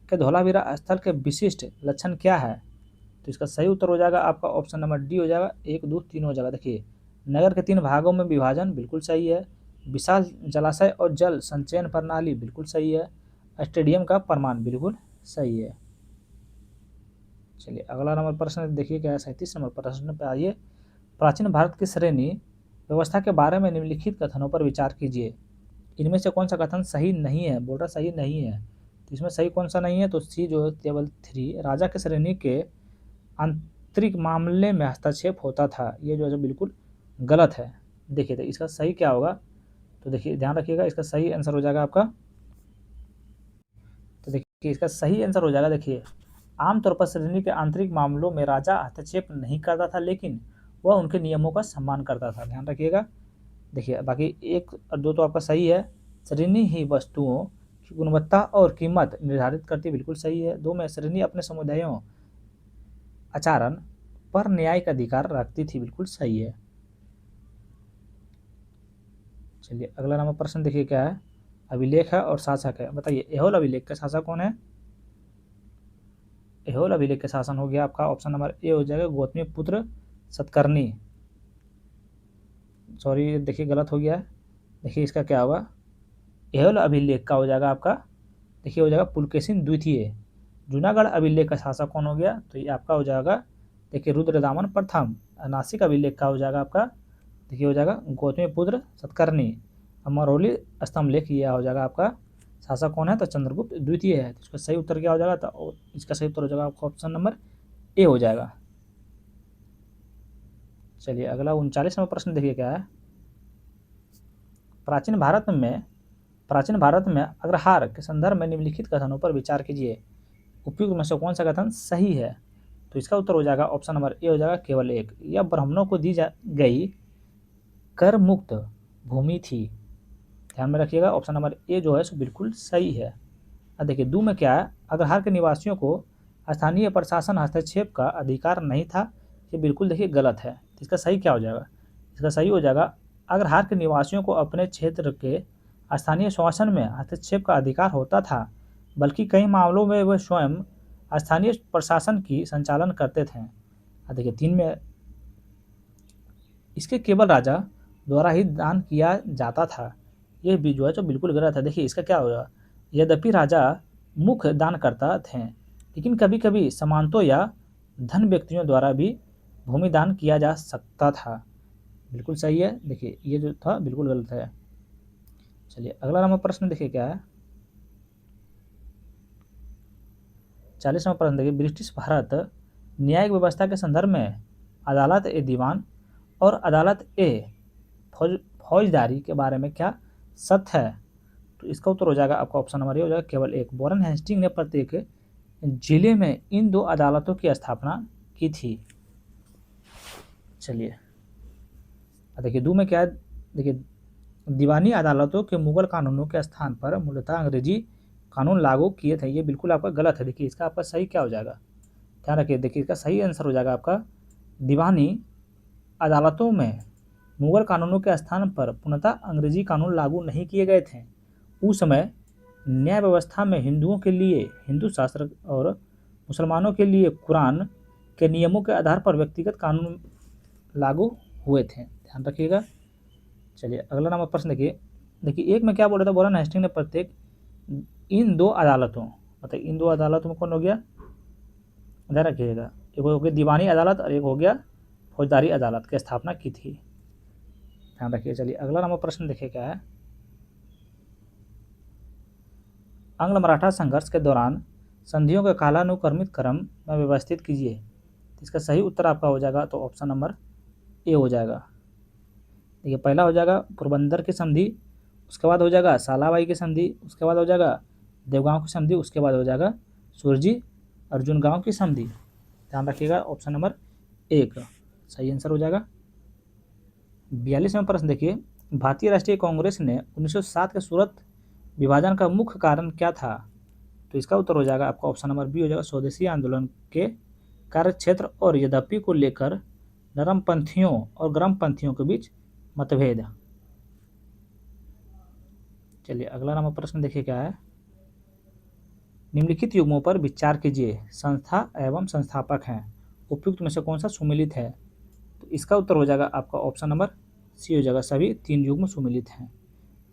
के धोलावीरा स्थल के विशिष्ट लक्षण क्या है। तो इसका सही उत्तर हो जाएगा आपका ऑप्शन नंबर डी हो जाएगा, 1, 2, 3 हो जाएगा। देखिए नगर के 3 भागों में विभाजन, बिल्कुल सही है। विशाल जलाशय और जल संचयन प्रणाली, बिल्कुल सही है। स्टेडियम का प्रमाण, बिल्कुल सही है। चलिए अगला नंबर प्रश्न देखिए क्या है, 37 नंबर प्रश्न पे आइए, प्राचीन भारत की श्रेणी व्यवस्था के बारे में निम्नलिखित कथनों पर विचार कीजिए। इनमें से कौन सा कथन सही नहीं है, बोल रहा सही नहीं है। तो इसमें सही कौन सा नहीं है, तो सी जो टेबल 3 राजा के श्रेणी के आंतरिक मामले में हस्तक्षेप होता था, ये जो है बिल्कुल गलत है। देखिए तो इसका सही क्या होगा, तो देखिए ध्यान रखिएगा, इसका सही आंसर हो जाएगा आपका, तो देखिए इसका सही आंसर हो जाएगा, देखिए आमतौर पर श्रेणी के आंतरिक मामलों में राजा हस्तक्षेप नहीं करता था, लेकिन वह उनके नियमों का सम्मान करता था, ध्यान रखिएगा। देखिए बाकी 1 और 2 तो आपका सही है, श्रेणी ही वस्तुओं की गुणवत्ता और कीमत निर्धारित करती, बिल्कुल सही है। 2 में श्रेणी अपने समुदायों आचरण पर न्यायिक अधिकार रखती थी, बिल्कुल सही है। चलिए अगला नंबर प्रश्न देखिए क्या है, अभिलेख है और शासक है, बताइए एहोल अभिलेख का शासक कौन है। एहोल अभिलेख का शासन हो गया आपका ऑप्शन नंबर ए हो जाएगा, गौतमी पुत्र सतकर्णी। सॉरी देखिए गलत हो गया है, देखिए इसका क्या होगा, एहोल अभिलेख का हो जाएगा आपका, देखिए हो जाएगा पुलकेशिन द्वितीय। जूनागढ़ अभिलेख का शासक कौन हो गया, तो ये आपका हो जाएगा, देखिए रुद्रदामन प्रथम। नासिक अभिलेख का हो जाएगा आपका, देखिए हो जाएगा गौतमीपुत्र सतकर्णी। मरौली स्तंभ लेख ये हो जाएगा आपका, शासक कौन है, तो चंद्रगुप्त द्वितीय है। तो इसका सही उत्तर क्या हो जाएगा, तो इसका सही उत्तर हो जाएगा आपका ऑप्शन नंबर ए हो जाएगा। चलिए अगला 39 नंबर प्रश्न देखिए क्या है, प्राचीन भारत में अग्रहार के संदर्भ में निम्नलिखित कथनों पर विचार कीजिए, उपयुक्त में से कौन सा कथन सही है। तो इसका उत्तर हो जाएगा ऑप्शन नंबर ए हो जाएगा, केवल एक। यह ब्राह्मणों को दी गई कर मुक्त भूमि थी, ध्यान में रखिएगा, ऑप्शन नंबर ए जो है सो बिल्कुल सही है। अब देखिए 2 में क्या है, अग्रहार के निवासियों को स्थानीय प्रशासन हस्तक्षेप का अधिकार नहीं था, ये बिल्कुल देखिए गलत है। तो इसका सही क्या हो जाएगा, इसका सही हो जाएगा, अग्रहार के निवासियों को अपने क्षेत्र के स्थानीय शासन में हस्तक्षेप का अधिकार होता था, बल्कि कई मामलों में वे स्वयं स्थानीय प्रशासन की संचालन करते थे। देखिए 3 में इसके केवल राजा द्वारा ही दान किया जाता था। ये भी जो है तो बिल्कुल गलत है। देखिए इसका क्या होगा, यद्यपि राजा मुख्य दानकर्ता थे, लेकिन कभी कभी सामंतों या धन व्यक्तियों द्वारा भी भूमि दान किया जा सकता था। बिल्कुल सही है। देखिए ये जो था बिल्कुल गलत है। चलिए अगला नंबर प्रश्न देखिए क्या है। 40वां प्रश्न देखिए, ब्रिटिश भारत न्यायिक व्यवस्था के संदर्भ में अदालत ए दीवान और अदालत ए फौजदारी के बारे में क्या सत्य है? तो इसका उत्तर हो जाएगा आपका ऑप्शन नंबर ए हो जाएगा केवल एक। वॉरेन हेस्टिंग ने प्रत्येक जिले में इन 2 अदालतों की स्थापना की थी। चलिए देखिए 2 में क्या है, देखिए दीवानी अदालतों के मुगल कानूनों के स्थान पर मूलतः अंग्रेजी कानून लागू किए थे। ये बिल्कुल आपका गलत है। देखिए इसका आपका सही क्या हो जाएगा, ध्यान रखिए। देखिए इसका सही आंसर हो जाएगा आपका दीवानी अदालतों में मुगल कानूनों के स्थान पर पूर्णतः अंग्रेजी कानून लागू नहीं किए गए थे। उस समय न्याय व्यवस्था में हिंदुओं के लिए हिंदू शास्त्र और मुसलमानों के लिए कुरान के नियमों के आधार पर व्यक्तिगत कानून लागू हुए थे, ध्यान रखिएगा। चलिए अगला नंबर प्रश्न देखिए। देखिए 1 में क्या बोल रहा था, वॉरेन हेस्टिंग ने प्रत्येक इन 2 अदालतों, मतलब इन 2 अदालतों में कौन हो गया, ध्यान रखिएगा, एक हो गया दीवानी अदालत और एक हो गया फौजदारी अदालत की स्थापना की थी, ध्यान रखिए। चलिए अगला नंबर प्रश्न देखिए क्या है। आंग्ल मराठा संघर्ष के दौरान संधियों के कालानुक्रमित क्रम में व्यवस्थित कीजिए। इसका सही उत्तर आपका हो जाएगा तो ऑप्शन नंबर ए हो जाएगा। देखिए पहला हो जाएगा पोरबंदर की संधि, उसके बाद हो जाएगा सालाबाई की संधि, उसके बाद हो जाएगा देवगांव की संधि, उसके बाद हो जाएगा सुरजी अर्जुन गांव की संधि, ध्यान रखिएगा। ऑप्शन नंबर 1 सही आंसर हो जाएगा। 42वां प्रश्न देखिए, भारतीय राष्ट्रीय कांग्रेस ने 1907 के सूरत विभाजन का मुख्य कारण क्या था? तो इसका उत्तर हो जाएगा आपका ऑप्शन नंबर बी हो जाएगा, स्वदेशी आंदोलन के कार्यक्षेत्र और यद्यपि को लेकर नरमपंथियों और गर्मपंथियों के बीच मतभेद। चलिए अगला नंबर प्रश्न देखिए क्या है। निम्नलिखित युग्मों पर विचार कीजिए, संस्था एवं संस्थापक हैं, उपयुक्त में से कौन सा सुमिलित है? तो इसका उत्तर हो जाएगा आपका ऑप्शन नंबर सी हो जाएगा, सभी 3 युग्म सुमिलित हैं।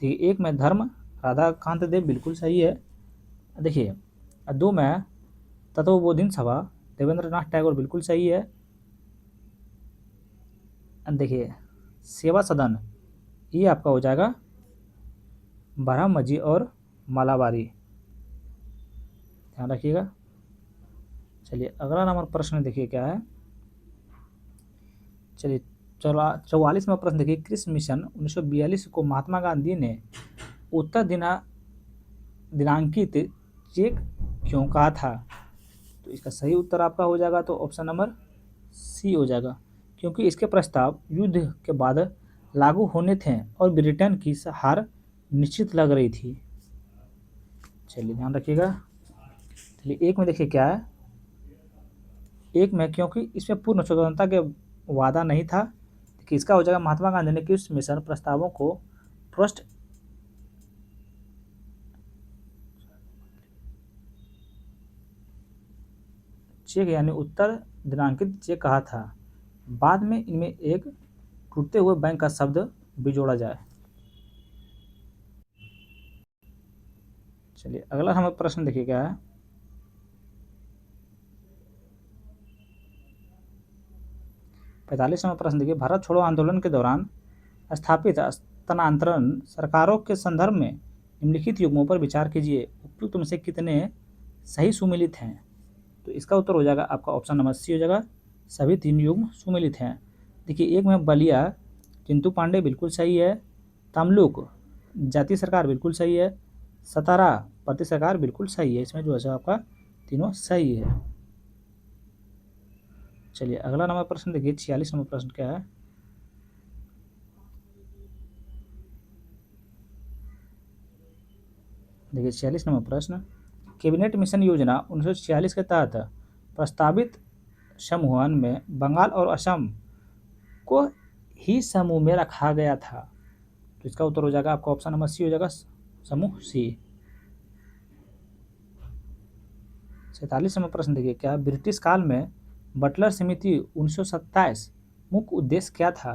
ठीक है, 1 में धर्म राधाकांत देव बिल्कुल सही है। देखिए 2 में तत्वबोधिनी सभा देवेंद्रनाथ टैगोर बिल्कुल सही है। देखिए सेवा सदन ये आपका हो जाएगा बारहमजी और मालाबारी, ध्यान रखिएगा। चलिए अगला नंबर प्रश्न देखिए क्या है। चलिए 44वां प्रश्न देखिए, क्रिस मिशन 1942 को महात्मा गांधी ने उत्तर दिनांकित चेक क्यों कहा था? तो इसका सही उत्तर आपका हो जाएगा तो ऑप्शन नंबर सी हो जाएगा, क्योंकि इसके प्रस्ताव युद्ध के बाद लागू होने थे और ब्रिटेन की हार निश्चित लग रही थी। चलिए ध्यान रखिएगा। चलिए 1 में देखिए क्या है। 1 में क्योंकि इसमें पूर्ण स्वतंत्रता के वादा नहीं था, कि इसका हो जाएगा महात्मा गांधी ने क्रिस मिशन प्रस्तावों को ट्रस्ट चेक यानी उत्तर दिनांकित चेक कहा था। बाद में इनमें एक टूटते हुए बैंक का शब्द भी जोड़ा जाए। चलिए अगला हमें प्रश्न देखिए क्या है। पैंतालीसवां प्रश्न देखिए, भारत छोड़ो आंदोलन के दौरान स्थापित स्थानांतरण सरकारों के संदर्भ में निम्नलिखित युग्मों पर विचार कीजिए, उपयुक्त में से कितने सही सुमिलित हैं? तो इसका उत्तर हो जाएगा आपका ऑप्शन नंबर सी हो जाएगा, सभी 3 युग्म सुमिलित हैं। देखिए 1 में बलिया चिंटू पांडे बिल्कुल सही है, तमलुक जाति सरकार बिल्कुल सही है, सतारा प्रति सरकार बिल्कुल सही है। इसमें जो है आपका तीनों सही है। चलिए अगला नंबर प्रश्न देखिए, 46 नंबर प्रश्न क्या है। देखिए 46 नंबर प्रश्न, कैबिनेट मिशन योजना 1946 के तहत प्रस्तावित समूहन में बंगाल और असम को ही समूह में रखा गया था। तो इसका उत्तर हो जाएगा आपका ऑप्शन नंबर सी हो जाएगा, समूह सी। 47 नंबर प्रश्न देखिए, क्या ब्रिटिश काल में बटलर समिति 1927 मुख्य उद्देश्य क्या था?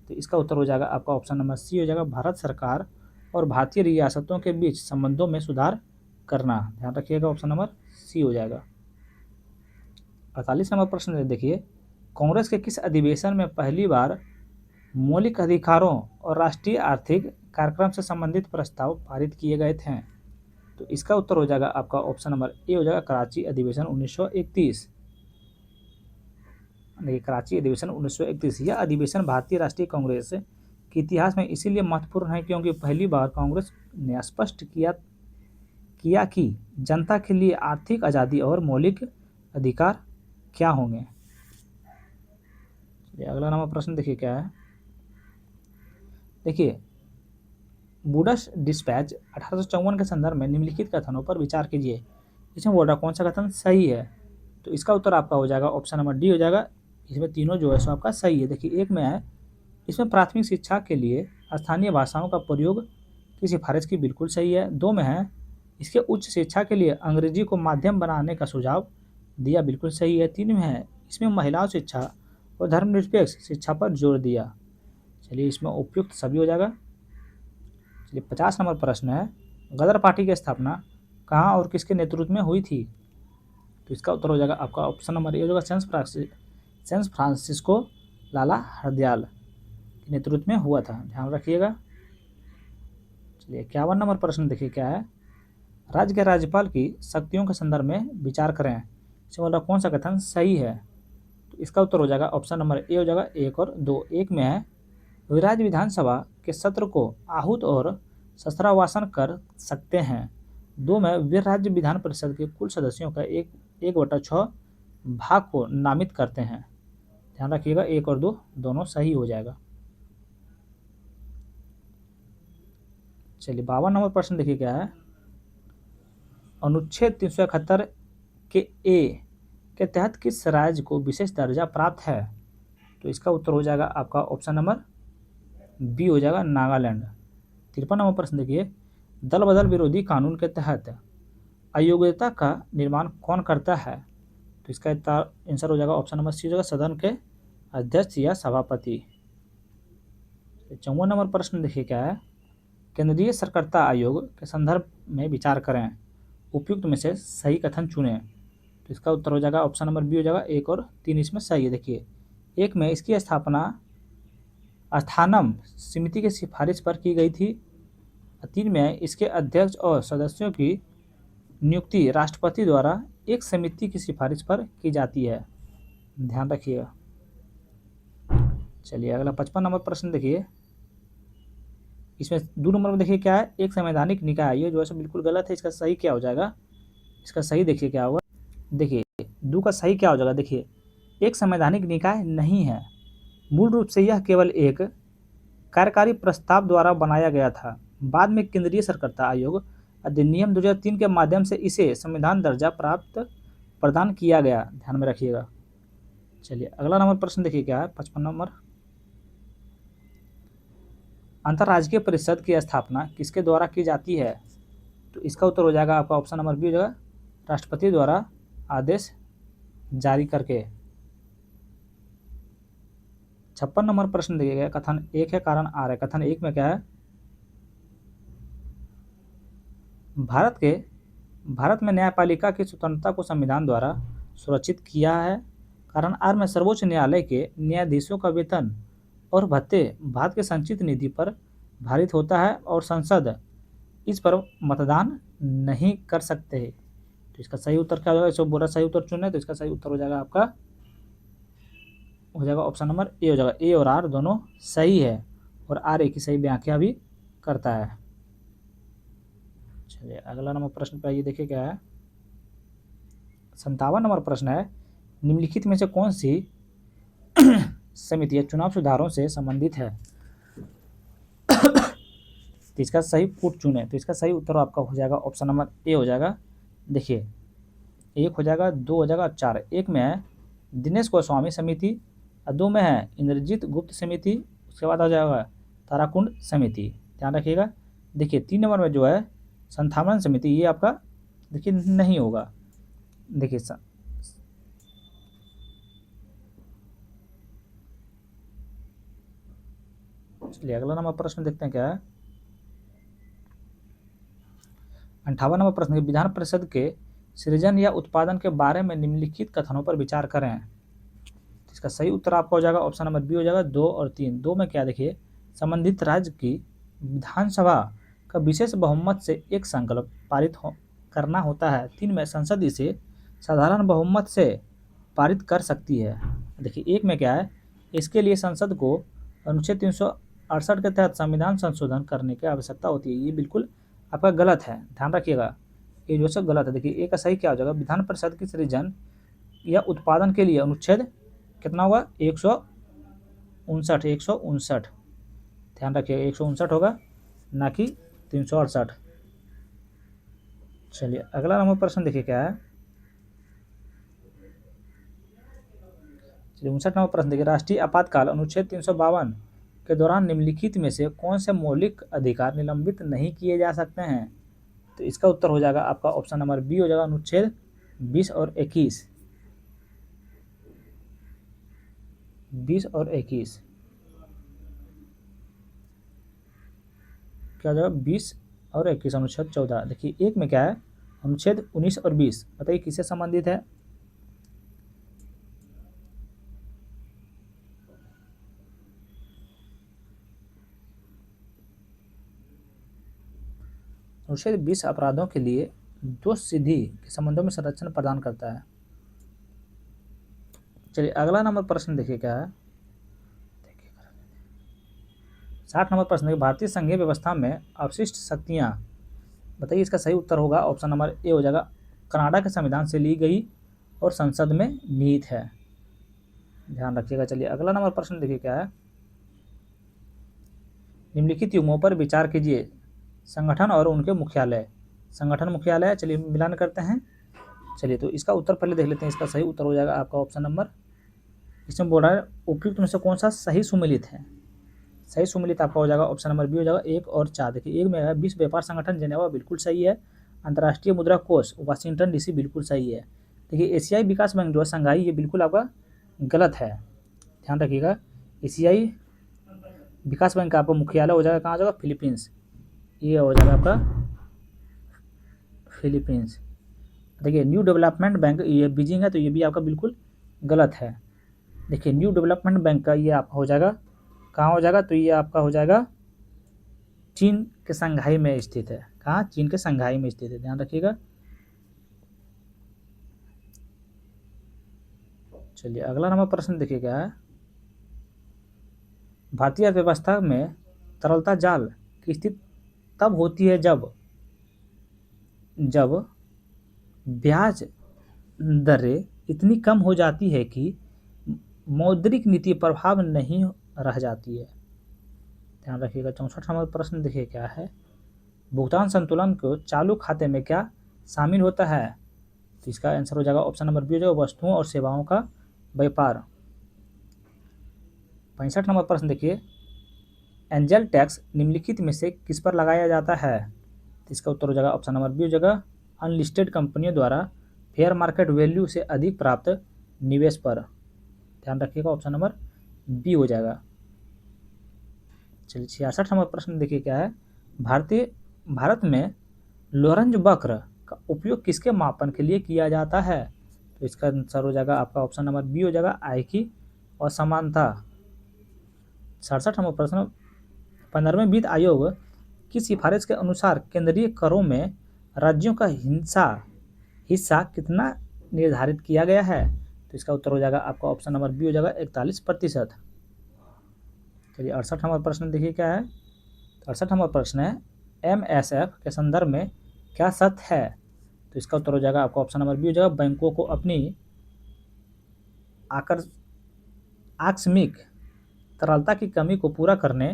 तो इसका उत्तर हो जाएगा आपका ऑप्शन नंबर सी हो जाएगा, भारत सरकार और भारतीय रियासतों के बीच संबंधों में सुधार करना। ध्यान रखिएगा, ऑप्शन नंबर सी हो जाएगा। 48 नंबर प्रश्न देखिए, कांग्रेस के किस अधिवेशन में पहली बार मौलिक अधिकारों और राष्ट्रीय आर्थिक कार्यक्रम से संबंधित प्रस्ताव पारित किए गए थे? तो इसका उत्तर हो जाएगा आपका ऑप्शन नंबर ए हो जाएगा, कराची अधिवेशन 1931। देखिए, कराची अधिवेशन 1931 यह अधिवेशन भारतीय राष्ट्रीय कांग्रेस के इतिहास में इसीलिए महत्वपूर्ण है क्योंकि पहली बार कांग्रेस ने स्पष्ट किया कि जनता के लिए आर्थिक आज़ादी और मौलिक अधिकार क्या होंगे। अगला नंबर प्रश्न देखिए क्या है। देखिए, बूडस डिस्पैच 1854 के संदर्भ में निम्नलिखित कथनों पर विचार कीजिए। इसमें बोल रहा कौन सा कथन सही है? तो इसका उत्तर आपका हो जाएगा ऑप्शन नंबर डी हो जाएगा। इसमें तीनों जो है सो आपका सही है। देखिए, एक में है, इसमें प्राथमिक शिक्षा के लिए स्थानीय भाषाओं का प्रयोग की सिफारिश की, बिल्कुल सही है। 2 में है, इसके उच्च शिक्षा के लिए अंग्रेजी को माध्यम बनाने का सुझाव दिया, बिल्कुल सही है। 3 में है, इसमें महिलाओं शिक्षा और धर्मनिरपेक्ष शिक्षा पर जोर दिया। चलिए, इसमें उपयुक्त सभी हो जाएगा। चलिए, 50 नंबर प्रश्न है, गदर पार्टी की स्थापना कहाँ और किसके नेतृत्व में हुई थी? तो इसका उत्तर हो जाएगा आपका ऑप्शन नंबर ए हो जाएगा, सेंस फ्रांसिस्को लाला हरदयाल के नेतृत्व में हुआ था। ध्यान रखिएगा। चलिए, 51 नंबर प्रश्न देखिए क्या है, राज्य के राज्यपाल की शक्तियों के संदर्भ में विचार करें। इसमें बोला कौन सा कथन सही है? तो इसका उत्तर हो जाएगा ऑप्शन नंबर ए हो जाएगा, 1 और 2। 1 में है, राज्य विधानसभा के सत्र को आहूत और शस्त्रावासन कर सकते हैं। 2 में, वे राज्य विधान परिषद के कुल सदस्यों का 1/6 भाग को नामित करते हैं। ध्यान रखिएगा, 1 और 2 दोनों सही हो जाएगा। चलिए, 52 नंबर प्रश्न देखिए क्या है, अनुच्छेद 371 के ए के तहत किस राज्य को विशेष दर्जा प्राप्त है? तो इसका उत्तर हो जाएगा आपका ऑप्शन नंबर बी हो जाएगा, नागालैंड। 53 नंबर प्रश्न देखिए, दल बदल विरोधी कानून के तहत अयोग्यता का निर्माण कौन करता है? तो इसका आंसर हो जाएगा ऑप्शन नंबर सी हो जाएगा, सदन के अध्यक्ष या सभापति। 54 नंबर प्रश्न देखिए क्या है, केंद्रीय सतर्कता आयोग के संदर्भ में विचार करें, उपयुक्त में से सही कथन चुनें। तो इसका उत्तर हो जाएगा ऑप्शन नंबर बी हो जाएगा, 1 और 3 इसमें सही है। देखिए, 1 में, इसकी स्थापना स्थानम समिति की सिफारिश पर की गई थी। 3 में, इसके अध्यक्ष और सदस्यों की नियुक्ति राष्ट्रपति द्वारा एक समिति की सिफारिश पर की जाती है। ध्यान रखिएगा। चलिए, अगला 55 नंबर प्रश्न देखिए, इसमें 2 नंबर में देखिए क्या है, एक संवैधानिक निकाय, ये जो है बिल्कुल गलत है। इसका सही क्या हो जाएगा? इसका सही देखिए क्या होगा। देखिए, 2 का सही क्या हो जाएगा? देखिए, एक संवैधानिक निकाय नहीं है, मूल रूप से यह केवल एक कार्यकारी प्रस्ताव द्वारा बनाया गया था। बाद में केंद्रीय सतर्कता आयोग अधिनियम 2003 के माध्यम से इसे संविधान दर्जा प्रदान किया गया। ध्यान में रखिएगा। चलिए, अगला नंबर प्रश्न देखिए क्या है, 55 नंबर, अंतर्राज्यीय परिषद की स्थापना किसके द्वारा की जाती है? तो इसका उत्तर हो जाएगा आपका ऑप्शन नंबर बी हो जाएगा, राष्ट्रपति द्वारा आदेश जारी करके। 56 नंबर प्रश्न देखिएगा, कथन 1 है, कारण आर है। कथन 1 में क्या है, भारत में न्यायपालिका की स्वतंत्रता को संविधान द्वारा सुरक्षित किया है। कारण आर में, सर्वोच्च न्यायालय के न्यायाधीशों का वेतन और भत्ते भारत के संचित निधि पर भारित होता है और संसद इस पर मतदान नहीं कर सकते। तो इसका सही उत्तर क्या हो जाएगा? इसको बोला सही उत्तर चुने, तो इसका सही उत्तर हो जाएगा आपका हो जाएगा ऑप्शन नंबर ए हो जाएगा। ए और आर दोनों सही है और आर ए की सही व्याख्या भी करता है। चलिए, अगला नंबर प्रश्न पे आइए, देखिए क्या है, 57 नंबर प्रश्न है, निम्नलिखित में से कौन सी समिति चुनाव सुधारों से संबंधित है? तो इसका सही पुट चुने। तो इसका सही उत्तर आपका हो जाएगा ऑप्शन नंबर ए हो जाएगा। देखिए, 1 हो जाएगा, 2 हो जाएगा, 4। 1 में है दिनेश गोस्वामी समिति, और 2 में है इंद्रजीत गुप्त समिति, उसके बाद आ जाएगा ताराकुंड समिति। ध्यान रखिएगा। देखिए 3 नंबर में जो है संथावन समिति, ये आपका देखिए नहीं होगा। देखिए चलिए अगला नंबर प्रश्न देखते हैं क्या है। 58 नंबर प्रश्न, विधान परिषद के सृजन या उत्पादन के बारे में निम्नलिखित कथनों पर विचार करें। इसका सही उत्तर आपका हो जाएगा ऑप्शन नंबर बी हो जाएगा 2 और 3। 2 में क्या देखिए, संबंधित राज्य की विधानसभा का विशेष बहुमत से एक संकल्प पारित करना होता है। 3 में संसद इसे साधारण बहुमत से पारित कर सकती है। देखिए 1 में क्या है, इसके लिए संसद को अनुच्छेद 368 के तहत संविधान संशोधन करने की आवश्यकता होती है। ये बिल्कुल आपका गलत है, ध्यान रखिएगा, ये जो सब गलत है। देखिए ए का सही क्या हो जाएगा, विधान परिषद की सृजन या उत्पादन के लिए अनुच्छेद कितना होगा 159, ध्यान रखिएगा 159 होगा, ना कि 368। चलिए अगला नंबर प्रश्न देखिए क्या है। चलिए 59 नंबर प्रश्न देखिए, राष्ट्रीय आपातकाल अनुच्छेद 352 के दौरान निम्नलिखित में से कौन से मौलिक अधिकार निलंबित नहीं किए जा सकते हैं। तो इसका उत्तर हो जाएगा आपका ऑप्शन नंबर बी हो जाएगा अनुच्छेद 20 और 21। 20 और 21 क्या हो जाएगा, 20 और 21 अनुच्छेद 14। देखिए 1 में क्या है, अनुच्छेद 19 और 20, बताइए किससे संबंधित है। अनुच्छेद 20 अपराधों के लिए दोष सिद्धि के संबंधों में संरक्षण प्रदान करता है। चलिए अगला नंबर प्रश्न देखिए क्या है। 60 नंबर प्रश्न है, भारतीय संघीय व्यवस्था में अवशिष्ट शक्तियां, बताइए इसका सही उत्तर होगा ऑप्शन नंबर ए हो जाएगा, कनाडा के संविधान से ली गई और संसद में निहित है, ध्यान रखिएगा। चलिए अगला नंबर प्रश्न देखिए क्या है। निम्नलिखित युग्मों पर विचार कीजिए, संगठन और उनके मुख्यालय। संगठन मुख्यालय, चलिए मिलान करते हैं। चलिए तो इसका उत्तर पहले देख लेते हैं। इसका सही उत्तर हो जाएगा आपका ऑप्शन नंबर, इसमें बोल रहा है उपयुक्त में से कौन सा सही सुमिलित है। सही सुमिलित आपका हो जाएगा ऑप्शन नंबर बी हो जाएगा 1 और 4। देखिए 1 में है विश्व व्यापार संगठन जेनेवा, बिल्कुल सही है। अंतर्राष्ट्रीय मुद्रा कोष वाशिंगटन डीसी, बिल्कुल सही है। देखिए एशियाई विकास बैंक जो है संघाई, ये बिल्कुल आपका गलत है, ध्यान रखिएगा। एशियाई विकास बैंक का आपका मुख्यालय हो जाएगा कहाँ हो जाएगा, फिलीपींस, ये हो जाएगा आपका फिलीपींस। देखिए न्यू डेवलपमेंट बैंक ये बीजिंग है, तो ये भी आपका बिल्कुल गलत है। देखिए न्यू डेवलपमेंट बैंक का ये आपका हो जाएगा कहाँ हो जाएगा, तो ये आपका हो जाएगा चीन के संघाई में स्थित है। कहाँ, चीन के संघाई में स्थित है, ध्यान रखिएगा। चलिए अगला नंबर प्रश्न देखिए क्या है। भारतीय अर्थव्यवस्था में तरलता जाल की स्थिति तब होती है जब ब्याज दरें इतनी कम हो जाती है कि मौद्रिक नीति प्रभाव नहीं रह जाती है, ध्यान रखिएगा। 64 नंबर प्रश्न देखिए क्या है। भुगतान संतुलन को चालू खाते में क्या शामिल होता है, तो इसका आंसर हो जाएगा ऑप्शन नंबर बी हो जाएगा वस्तुओं और सेवाओं का व्यापार। 65 नंबर प्रश्न देखिए, एंजल टैक्स निम्नलिखित में से किस पर लगाया जाता है, तो इसका उत्तर हो जाएगा ऑप्शन नंबर बी हो जाएगा अनलिस्टेड कंपनियों द्वारा फेयर मार्केट वैल्यू से अधिक प्राप्त निवेश पर, ध्यान रखिएगा ऑप्शन नंबर बी हो जाएगा। चलिए 66 नंबर प्रश्न देखिए क्या है। भारत में लोरेंज वक्र का उपयोग किसके मापन के लिए किया जाता है, तो इसका आंसर हो जाएगा आपका ऑप्शन नंबर बी हो जाएगा आय की असमानता। 67 नंबर प्रश्न, 15वें वित्त आयोग की सिफारिश के अनुसार केंद्रीय करों में राज्यों का हिस्सा कितना निर्धारित किया गया है, तो इसका उत्तर हो जाएगा आपका ऑप्शन नंबर बी हो जाएगा 41%। चलिए 68 नंबर प्रश्न देखिए क्या है। 68 नंबर प्रश्न है, MSF के संदर्भ में क्या सत्य है, तो इसका उत्तर हो जाएगा आपका ऑप्शन नंबर बी हो जाएगा बैंकों को अपनी आकस्मिक तरलता की कमी को पूरा करने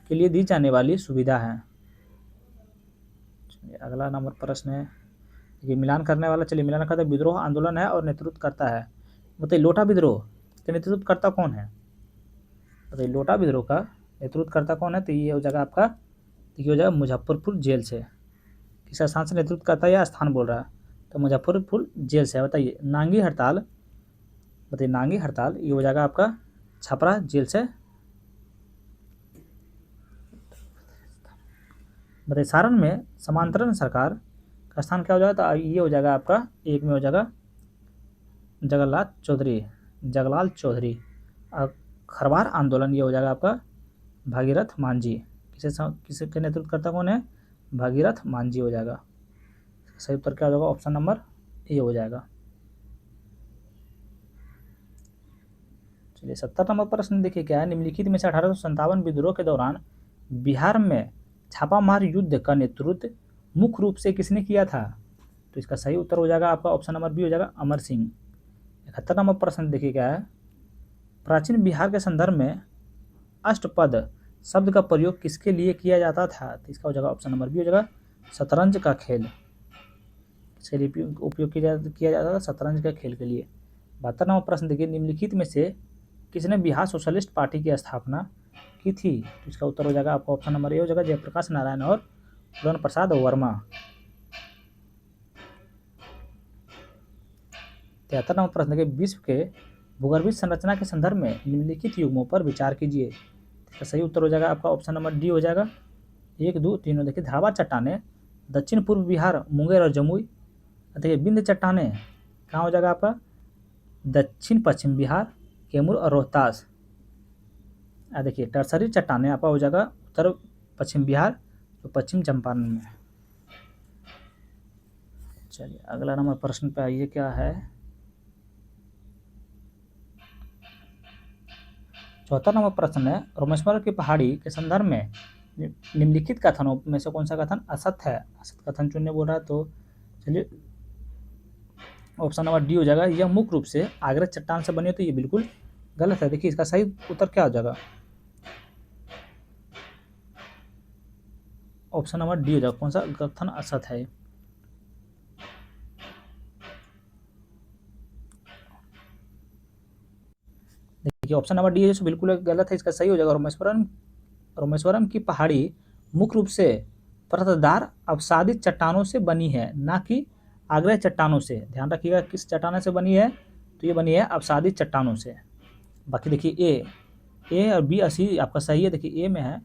के लिए दी जाने वाली सुविधा है। अगला नंबर प्रश्न है, ये मिलान करने वाला, चलिए मिलान करता है, विद्रोह आंदोलन है और नेतृत्व करता है, बताइए लोटा विद्रोह का नेतृत्व करता कौन है, बताइए लोटा विद्रोह का नेतृत्व करता कौन है, तो ये हो जाएगा आपका देखिए हो जाएगा मुजफ्फरपुर जेल से। किस स्थान से नेतृत्व करता है या स्थान बोल रहा है, तो मुजफ्फरपुर जेल से है। बताइए नांगी हड़ताल, बताइए नांगी हड़ताल ये हो जाएगा आपका छपरा जेल से। बताइए सारण में समांतरण सरकार का स्थान क्या हो जाएगा, तो ये हो जाएगा आपका एक में हो जाएगा जगलाल चौधरी। और खरवार आंदोलन ये हो जाएगा आपका भागीरथ मांझी। किसे के नेतृत्व करता कौन है, भागीरथ मांझी हो जाएगा। सही उत्तर क्या हो जाएगा, ऑप्शन नंबर ए हो जाएगा। चलिए 70 नंबर प्रश्न देखिए क्या है, निम्नलिखित में से 1857 विद्रोह के दौरान बिहार में छापामार युद्ध का नेतृत्व मुख्य रूप से किसने किया था, तो इसका सही उत्तर हो जाएगा आपका ऑप्शन नंबर बी हो जाएगा अमर सिंह। 71 नंबर प्रश्न देखिए क्या है, प्राचीन बिहार के संदर्भ में अष्टपद शब्द का प्रयोग किसके लिए किया जाता था, तो इसका हो जाएगा ऑप्शन नंबर बी हो जाएगा शतरंज का खेल। किसके लिए उपयोग किया जाता था, शतरंज का खेल के लिए। 72 नंबर प्रश्न देखिए, निम्नलिखित में से किसने बिहार सोशलिस्ट पार्टी की स्थापना की थी, तो इसका उत्तर हो जाएगा आपका ऑप्शन नंबर ए हो जाएगा जयप्रकाश नारायण और पूरण प्रसाद वर्मा। 73 नंबर प्रश्न देखिए, विश्व के भूगर्भीय संरचना के संदर्भ में निम्नलिखित युग्मों पर विचार कीजिए। इसका सही उत्तर हो जाएगा आपका ऑप्शन नंबर डी हो जाएगा 1, 2, 3। देखिए धावा चट्टाने दक्षिण पूर्व बिहार मुंगेर और जमुई। देखिए बिंद चट्टाने कहाँ हो जाएगा आपका दक्षिण पश्चिम बिहार कैमूर और रोहतास। देखिए टर्सरी चट्टाने आपका हो जाएगा उत्तर पश्चिम बिहार तो पश्चिम चंपारण में। चलिए अगला नंबर प्रश्न पे आइए क्या है, 74 नंबर प्रश्न है, रोमेश्वर की पहाड़ी के संदर्भ में निम्नलिखित कथनों में से कौन सा कथन असत्य है, असत्य कथन चुनने बोल रहा है, तो चलिए ऑप्शन नंबर डी हो जाएगा, यह मुख्य रूप से आगरा चट्टान से बनी है, तो ये बिल्कुल गलत है। देखिए इसका सही उत्तर क्या हो जाएगा, ऑप्शन नंबर डी हो जाएगा, कौन सा कथन असत्य है। देखिए ऑप्शन नंबर डी है जो बिल्कुल गलत है, इसका सही हो जाएगा रोमेश्वरम की पहाड़ी मुख्य रूप से परतदार अवसादित चट्टानों से बनी है, ना कि आग्रह चट्टानों से। ध्यान रखिएगा किस चट्टानों से बनी है, तो ये बनी है अवसादित चट्टानों से। बाकी देखिए ए और बी अस्सी आपका सही है। देखिए ए में है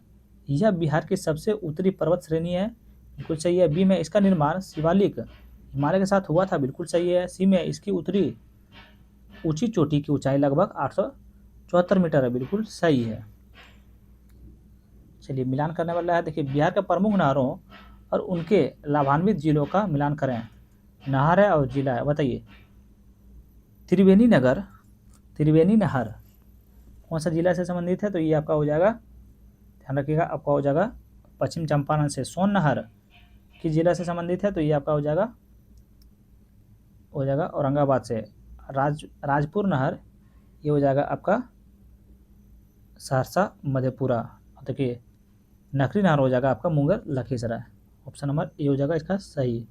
यह बिहार की सबसे उत्तरी पर्वत श्रेणी है, बिल्कुल सही है। बी में इसका निर्माण शिवालिक हिमालय के साथ हुआ था, बिल्कुल सही है। सी में इसकी उत्तरी ऊंची चोटी की ऊंचाई लगभग 874 मीटर है, बिल्कुल सही है। चलिए मिलान करने वाला है, देखिए बिहार के प्रमुख नहरों और उनके लाभान्वित जिलों का मिलान करें। नहर है और जिला है, बताइए त्रिवेणी नहर कौन सा जिला से संबंधित है, तो ये आपका हो जाएगा, ध्यान रखिएगा आपका हो जाएगा पश्चिम चंपारण से। सोन नहर किस जिला से संबंधित है, तो ये आपका हो जाएगा औरंगाबाद से। राजपुर नहर ये हो जाएगा आपका सहरसा मधेपुरा। देखिए नकली नहर हो जाएगा आपका Munger Lakhisarai. Option number A हो जाएगा इसका सही।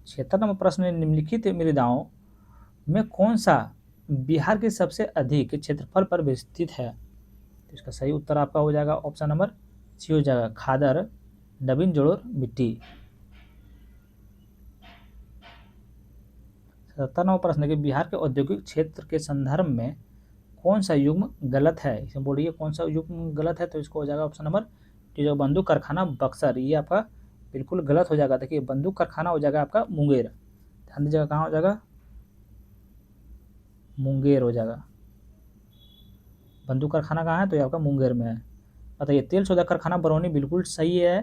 76 नंबर प्रश्न में निम्नलिखित मृदाओं में कौन सा बिहार के सबसे अधिक क्षेत्रफल पर विस्तृत है, तो इसका सही उत्तर आपका हो जाएगा ऑप्शन नंबर सी हो जाएगा खादर नवीन जोड़ोर मिट्टी। 77 नंबर प्रश्न है कि बिहार के औद्योगिक क्षेत्र के संदर्भ में कौन सा युग्म गलत है, इसमें बोलिए कौन सा युग्म गलत है, तो इसको हो जाएगा ऑप्शन नंबर डी जो बंदूक कारखाना बक्सर, ये आपका बिल्कुल गलत हो जाएगा। देखिए बंदूक कारखाना हो जाएगा आपका मुंगेर, ध्यान दीजिएगा कहाँ हो जाएगा मुंगेर हो जाएगा। बंदूक कारखाना कहाँ है, तो ये आपका मुंगेर में है। बताइए तेल शोधक कारखाना बरौनी बिल्कुल सही है।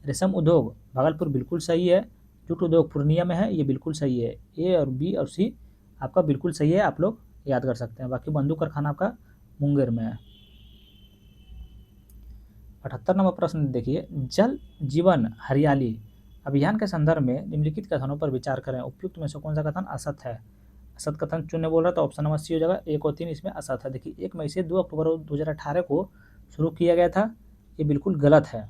रेशम उद्योग भागलपुर बिल्कुल सही है। जूट उद्योग पूर्णिया में है, ये बिल्कुल सही है। ए और बी और सी आपका बिल्कुल सही है, आप लोग याद कर सकते हैं। बाकी बंदूक कारखाना आपका मुंगेर में है। 78 नंबर प्रश्न देखिए, जल जीवन हरियाली अभियान के संदर्भ में निम्नलिखित कथनों पर विचार करें। उपयुक्त में से कौन सा कथन असत्य है, असत कथन चुनने बोल रहा है, तो ऑप्शन नंबर सी हो जाएगा 1 और 3 इसमें असत है। देखिए 1 मई से 2 अक्टूबर 2018 को शुरू किया गया था, ये बिल्कुल गलत है।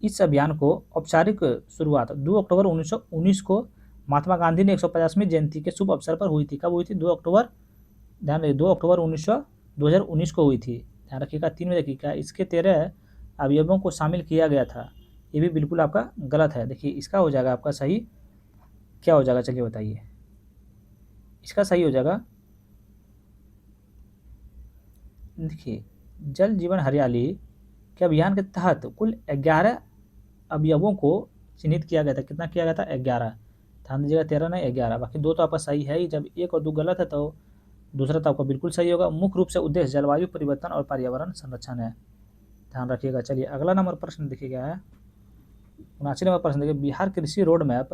इस अभियान को औपचारिक शुरुआत 2 अक्टूबर 1919 को महात्मा गांधी ने 150वीं जयंती के शुभ अवसर पर हुई थी। कब हुई थी, 2 अक्टूबर, ध्यान रखिए 2 अक्टूबर 2019 को हुई थी। ध्यान रखिएगा 3 में देखिए क्या इसके 13 अवयवों को शामिल किया गया था, ये भी बिल्कुल आपका गलत है। देखिए इसका हो जाएगा आपका सही क्या हो जाएगा, चलिए बताइए। इसका सही हो जाएगा, देखिए जल जीवन हरियाली के अभियान के तहत कुल 11 अवयवों को चिन्हित किया गया था। कितना किया गया था? 11। ध्यान दीजिएगा 13 नहीं 11, बाकी 2 तो आपका सही है ही। जब 1 और 2 गलत है तो दूसरा तो आपका बिल्कुल सही होगा। मुख्य रूप से उद्देश्य जलवायु परिवर्तन और पर्यावरण संरक्षण है, ध्यान रखिएगा। चलिए अगला नंबर प्रश्न देखिए क्या है, 79 नंबर प्रश्न देखिए, बिहार कृषि रोड मैप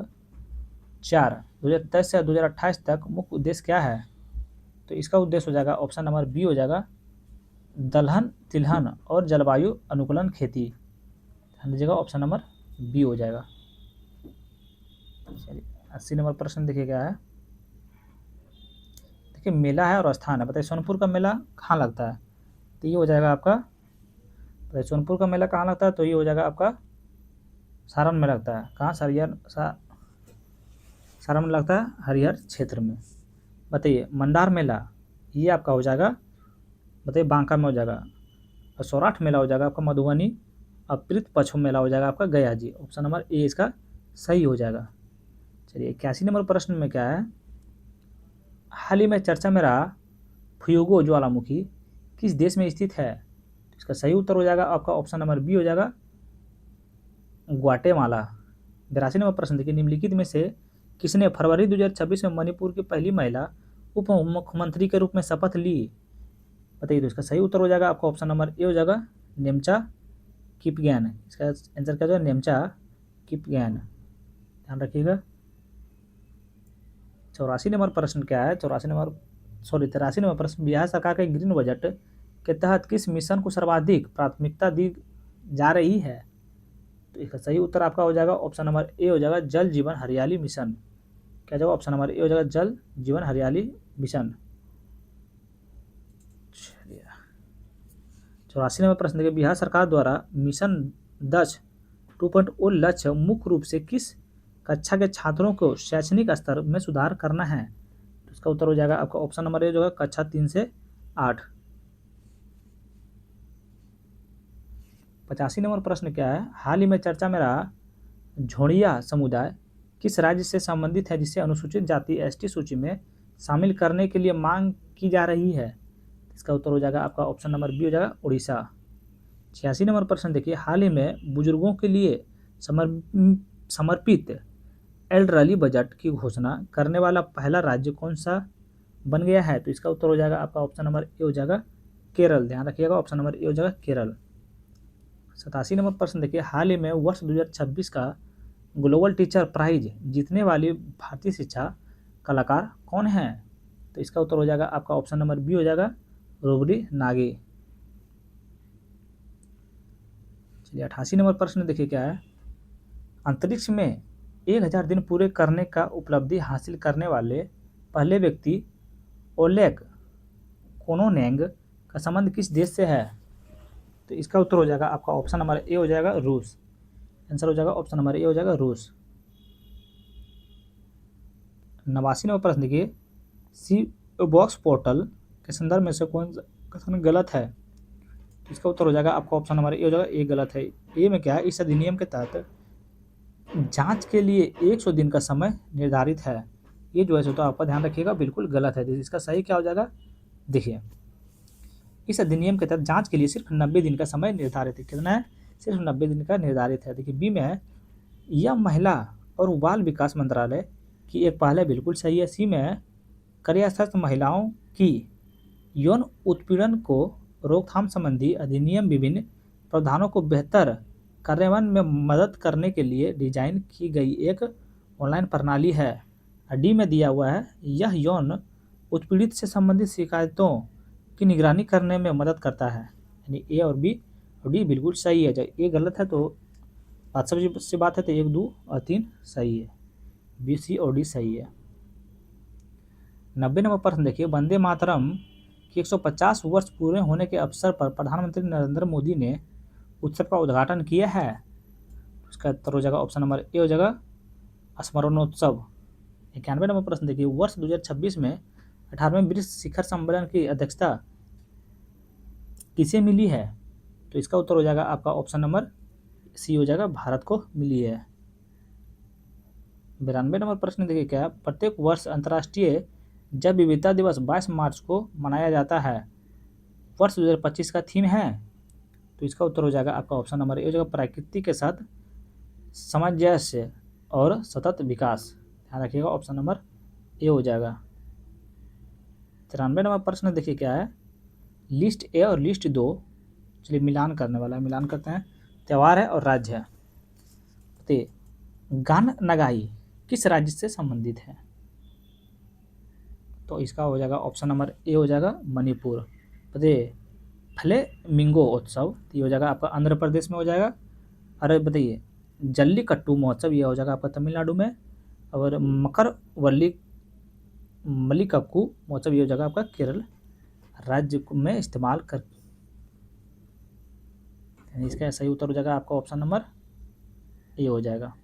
4 2023 से 2028 तक मुख्य उद्देश्य क्या है? तो इसका उद्देश्य हो जाएगा ऑप्शन नंबर बी हो जाएगा दलहन तिलहन और जलवायु अनुकूलन खेती। ध्यान दीजिएगा ऑप्शन नंबर बी हो जाएगा। चलिए 80 नंबर प्रश्न देखिए क्या है, देखिए मेला है और स्थान है, बताइए सोनपुर का मेला कहाँ लगता है? तो ये हो जाएगा आपका, बताइए सोनपुर का मेला कहाँ लगता है? तो ये हो जाएगा आपका सारण में लगता है। कहाँ? सारण में लगता है, हरिहर क्षेत्र में। बताइए मंदार मेला ये आपका हो जाएगा, बताइए बांका में हो जाएगा। और सौराठ मेला हो जाएगा आपका मधुबनी। और प्रीत पश्चिम मेला हो जाएगा आपका गया जी। ऑप्शन नंबर ए इसका सही हो जाएगा। चलिए 81 नंबर प्रश्न में क्या है, हाल ही में चर्चा में रहा फ्यूगो ज्वालामुखी किस देश में स्थित है? इसका सही उत्तर हो जाएगा आपका ऑप्शन नंबर बी हो जाएगा ग्वाटेमाला। 82 नंबर प्रश्न देखिए, निम्नलिखित में से किसने फरवरी 2026 में मणिपुर की पहली महिला उप मुख्यमंत्री के रूप में शपथ ली? बताइए। तो इसका सही उत्तर हो जाएगा आपका ऑप्शन नंबर ए हो जाएगा नेमचा किपगैन। इसका आंसर क्या हो जाएगा? नेमचा किपगैन, ध्यान रखिएगा। 84 नंबर प्रश्न क्या है, 83 नंबर प्रश्न, बिहार सरकार के ग्रीन बजट के तहत किस मिशन को सर्वाधिक प्राथमिकता दी जा रही है? तो इसका सही उत्तर आपका हो जाएगा ऑप्शन नंबर ए हो जाएगा जल जीवन हरियाली मिशन। क्या जाएगा? ऑप्शन नंबर ए हो जाएगा जल जीवन हरियाली मिशन। 84 नंबर प्रश्न देखिए, बिहार सरकार द्वारा मिशन दक्ष 2.0 लक्ष्य मुख्य रूप से किस कक्षा के छात्रों को शैक्षणिक स्तर में सुधार करना है? तो इसका उत्तर हो जाएगा आपका ऑप्शन नंबर ए जो है कक्षा 3 से 8। 85 नंबर प्रश्न क्या है, हाल ही में चर्चा में रहा झोड़िया समुदाय किस राज्य से संबंधित है जिसे अनुसूचित जाति एसटी सूची में शामिल करने के लिए मांग की जा रही है? इसका उत्तर हो जाएगा आपका ऑप्शन नंबर बी हो जाएगा उड़ीसा। 86 नंबर प्रश्न देखिए, हाल ही में बुजुर्गों के लिए समर्पित एल्डरली बजट की घोषणा करने वाला पहला राज्य कौन सा बन गया है? तो इसका उत्तर हो जाएगा आपका ऑप्शन नंबर ए हो जाएगा केरल, ध्यान रखिएगा ऑप्शन नंबर ए हो जाएगा केरल। 87 नंबर प्रश्न देखिए, हाल ही में वर्ष 2026 का ग्लोबल टीचर प्राइज जीतने वाली भारतीय शिक्षा कलाकार कौन है? तो इसका उत्तर हो जाएगा आपका ऑप्शन नंबर बी हो जाएगा रोबड़ी नागी। चलिए 88 नंबर प्रश्न देखिए क्या है, अंतरिक्ष में 1000 दिन पूरे करने का उपलब्धि हासिल करने वाले पहले व्यक्ति ओलेग कोनोनेंग का संबंध किस देश से है? तो इसका उत्तर हो जाएगा आपका ऑप्शन नंबर ए हो जाएगा रूस। आंसर हो जाएगा ऑप्शन नंबर ए हो जाएगा रूस। 89 नंबर प्रश्न देखिए, सी बॉक्स पोर्टल के संदर्भ में से कौन सा कथन गलत है? तो इसका उत्तर हो जाएगा आपका ऑप्शन नंबर ए हो जाएगा ए गलत है। ए में क्या है, इस अधिनियम के तहत जांच के लिए 100 दिन का समय निर्धारित है। ये जो है तो आपका ध्यान रखिएगा बिल्कुल गलत है। इसका सही क्या हो जाएगा, देखिए इस अधिनियम के तहत जांच के लिए सिर्फ 90 दिन का समय निर्धारित है। कितना है? सिर्फ 90 दिन का निर्धारित है। देखिए बी में है, यह महिला और बाल विकास मंत्रालय की एक पहल है, बिल्कुल सही है। सी में है, कार्यस्थल महिलाओं की यौन उत्पीड़न को रोकथाम संबंधी अधिनियम विभिन्न प्रावधानों को बेहतर कार्यान्वयन में मदद करने के लिए डिजाइन की गई एक ऑनलाइन प्रणाली है। डी में दिया हुआ है, यह यौन उत्पीड़ित से संबंधित शिकायतों की निगरानी करने में मदद करता है। यानी ए और बी और डी बिल्कुल सही है। जब ए गलत है तो बात से बात है तो 1, 2 और 3 सही है, बी सी और डी सही है। 90 नंबर प्रश्न देखिए, वंदे मातरम की 150 वर्ष पूरे होने के अवसर पर प्रधानमंत्री नरेंद्र मोदी ने उत्सव का उद्घाटन किया है। उसका उत्तर हो जाएगा ऑप्शन नंबर ए हो जाएगा स्मरणोत्सव। 91 नंबर प्रश्न देखिए, वर्ष 2026 में 18वें ब्रिक्स शिखर सम्मेलन की अध्यक्षता किसे मिली है? तो इसका उत्तर हो जाएगा आपका ऑप्शन नंबर सी हो जाएगा, भारत को मिली है। 92 नंबर प्रश्न देखिए क्या है, प्रत्येक वर्ष अंतर्राष्ट्रीय जैव विविधता दिवस 22 मार्च को मनाया जाता है, वर्ष 2025 का थीम है। तो इसका उत्तर हो जाएगा आपका ऑप्शन नंबर ए हो जाएगा, प्रकृति के साथ सामंजस्य और सतत विकास। ध्यान रखिएगा, ऑप्शन नंबर ए हो जाएगा। 93 नंबर प्रश्न देखिए क्या है, लिस्ट ए और लिस्ट 2, चलिए मिलान करने वाला है, मिलान करते हैं। त्यौहार है और राज्य है। बताइए गान नगाई किस राज्य से संबंधित है? तो इसका हो जाएगा ऑप्शन नंबर ए हो जाएगा, मणिपुर। बताइए फ्लेमिंगो उत्सव, ये हो जाएगा आपका आंध्र प्रदेश में हो जाएगा। अरे बताइए जल्लीकट्टू महोत्सव, ये हो जाएगा आपका तमिलनाडु में। और मकरवल्ली मल्लिकक्कू महोत्सव, ये हो जाएगा आपका केरल राज्य में इस्तेमाल कर। इसका सही उत्तर हो जाएगा आपका ऑप्शन नंबर ए हो जाएगा।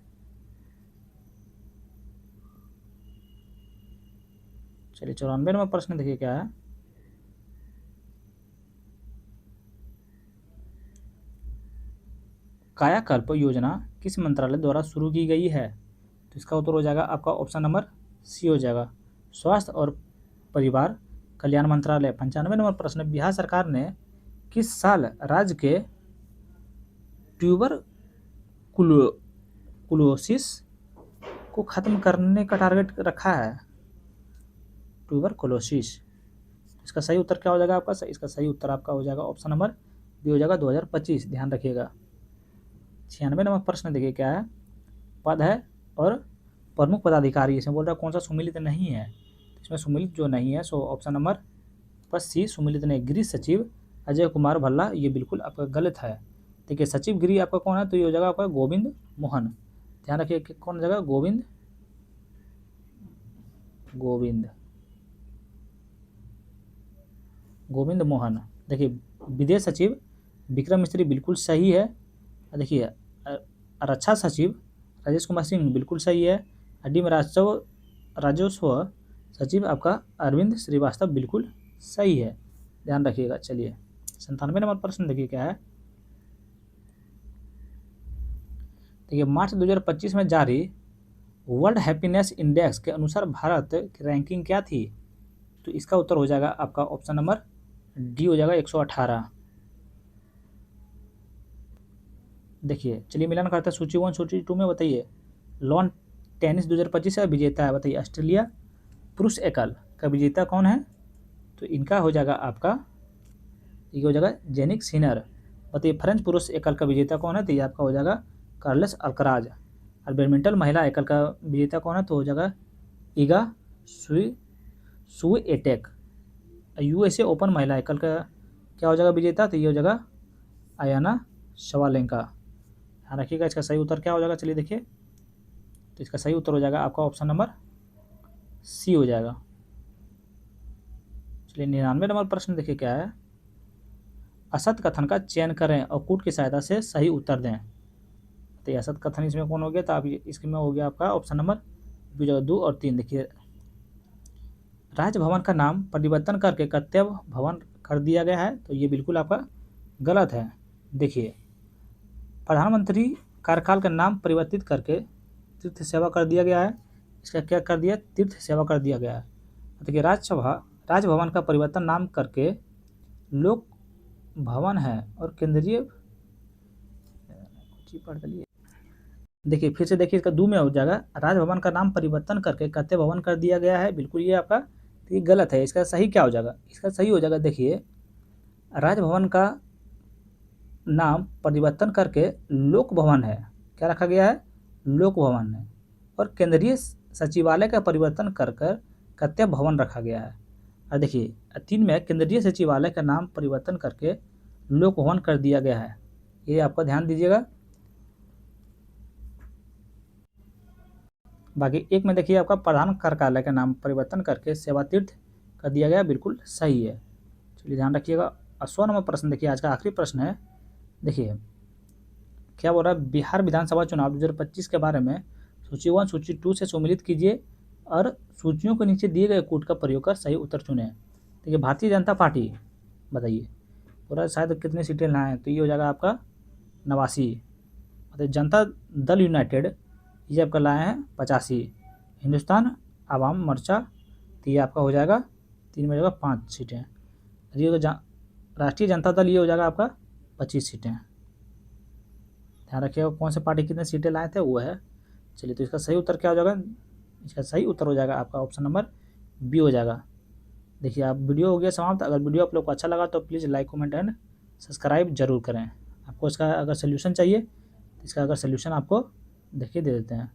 चलिए 94 नंबर प्रश्न देखिए क्या है, कायाकल्प योजना किस मंत्रालय द्वारा शुरू की गई है? तो इसका उत्तर हो जाएगा आपका ऑप्शन नंबर सी हो जाएगा, स्वास्थ्य और परिवार कल्याण मंत्रालय। 95 नंबर प्रश्न, बिहार सरकार ने किस साल राज्य के ट्यूबरकुलोसिस को खत्म करने का टारगेट रखा है? ट्यूबरकुलोसिस, इसका सही उत्तर क्या हो जाएगा आपका? इसका सही उत्तर आपका हो जाएगा ऑप्शन नंबर बी हो जाएगा, 2025। ध्यान रखिएगा। 96 नंबर प्रश्न देखिए क्या है, पद है और प्रमुख पदाधिकारी, इसमें बोल रहा है कौन सा सुमिलित नहीं है? इसमें सुमिलित जो नहीं है सो ऑप्शन नंबर बस सी सुमिलित नहीं। गृह सचिव अजय कुमार भल्ला, ये बिल्कुल आपका गलत है। देखिए सचिव गृह आपका कौन है? तो ये हो जाएगा आपका गोविंद मोहन। ध्यान रखिए कौन हो जाएगा, गोविंद मोहन। देखिए विदेश सचिव विक्रम मिस्त्री बिल्कुल सही है। देखिए रक्षा सचिव राजेश कुमार सिंह बिल्कुल सही है। डीम राजस्व सचिव आपका अरविंद श्रीवास्तव बिल्कुल सही है। ध्यान रखिएगा। चलिए 97 नंबर प्रश्न देखिए क्या है, देखिए मार्च 2025 में जारी वर्ल्ड हैप्पीनेस इंडेक्स के अनुसार भारत की रैंकिंग क्या थी? तो इसका उत्तर हो जाएगा आपका ऑप्शन नंबर डी हो जाएगा, 118। देखिए चलिए मिलान करते हैं सूची 1 सूची 2 में। बताइए लॉन टेनिस 2025 का विजेता है, बताइए ऑस्ट्रेलिया पुरुष एकल का विजेता कौन है? तो इनका हो जाएगा आपका, ये हो जाएगा जेनिक सिनर। बताइए फ्रेंच पुरुष एकल का विजेता कौन है? तो ये आपका हो जाएगा कार्लोस अल्कराज। और बैडमिंटन महिला एकल का विजेता कौन है? तो हो जाएगा इगा स्विएटेक। यूएसए ओपन महिला एकल का क्या हो जाएगा विजेता? तो ये हो जाएगा आयाना शवालेंका। ध्यान रखिएगा इसका सही उत्तर क्या हो जाएगा। चलिए देखिए, तो इसका सही उत्तर हो जाएगा आपका ऑप्शन नंबर सी हो जाएगा। चलिए 99 नंबर प्रश्न देखिए क्या है, असत कथन का चयन करें और कूट की सहायता से सही उत्तर दें। तो ये असत कथन इसमें कौन हो गया? तो आप इसमें हो गया आपका ऑप्शन नंबर बी 2 और 3। देखिए राजभवन का नाम परिवर्तन करके कर्तव्य भवन कर दिया गया है, तो ये बिल्कुल आपका गलत है। देखिए प्रधानमंत्री कार्यकाल का नाम परिवर्तित करके तीर्थ सेवा कर दिया गया है। इसका क्या कर दिया? तीर्थ सेवा कर दिया गया है। देखिए राजभवन का परिवर्तन नाम करके लोक भवन है और केंद्रीय, देखिए फिर से देखिए इसका 2 में हो जाएगा, राजभवन का नाम परिवर्तन करके कर्तव्य भवन कर दिया गया है, बिल्कुल ये आपका तो ये गलत है। इसका सही क्या हो जाएगा? इसका सही हो जाएगा, देखिए राजभवन का नाम परिवर्तन करके लोक भवन है, क्या रखा गया है? लोक भवन है। और केंद्रीय सचिवालय का परिवर्तन कर कर्तव्य भवन रखा गया है। और देखिए 3 में केंद्रीय सचिवालय का नाम परिवर्तन करके लोक भवन कर दिया गया है, ये आपका ध्यान दीजिएगा। बाकी 1 में देखिए आपका प्रधान कार्यालय का नाम परिवर्तन करके सेवा तीर्थ कर दिया गया, बिल्कुल सही है। चलिए ध्यान रखिएगा। 100 नंबर प्रश्न देखिए आज का आखिरी प्रश्न है। देखिए क्या बोल रहा है, बिहार विधानसभा चुनाव 2025 के बारे में सूची 1 सूची 2 से सम्मिलित कीजिए और सूचियों के नीचे दिए गए कोड का प्रयोग कर सही उत्तर चुनें। देखिए भारतीय जनता पार्टी, बताइए पूरा शायद कितनी सीटें लाए हैं, तो ये हो जाएगा आपका 89। मतलब जनता दल यूनाइटेड ये आपका लाए हैं 85। हिंदुस्तान आवाम मोर्चा तो ये आपका हो जाएगा 3 में हो जाएगा 5 सीटें। ये हो राष्ट्रीय जनता दल ये हो जाएगा आपका 25 सीटें। ध्यान रखिएगा कौन से पार्टी कितने सीटें लाए थे वो है। चलिए, तो इसका सही उत्तर क्या हो जाएगा? इसका सही उत्तर हो जाएगा आपका ऑप्शन नंबर बी हो जाएगा। देखिए, आप वीडियो हो गया समाप्त। अगर वीडियो आप लोग को अच्छा लगा तो please like comment and subscribe जरूर करें। आपको इसका अगर सोल्यूशन चाहिए तो इसका अगर सोल्यूशन आपको देखिए दे देते हैं।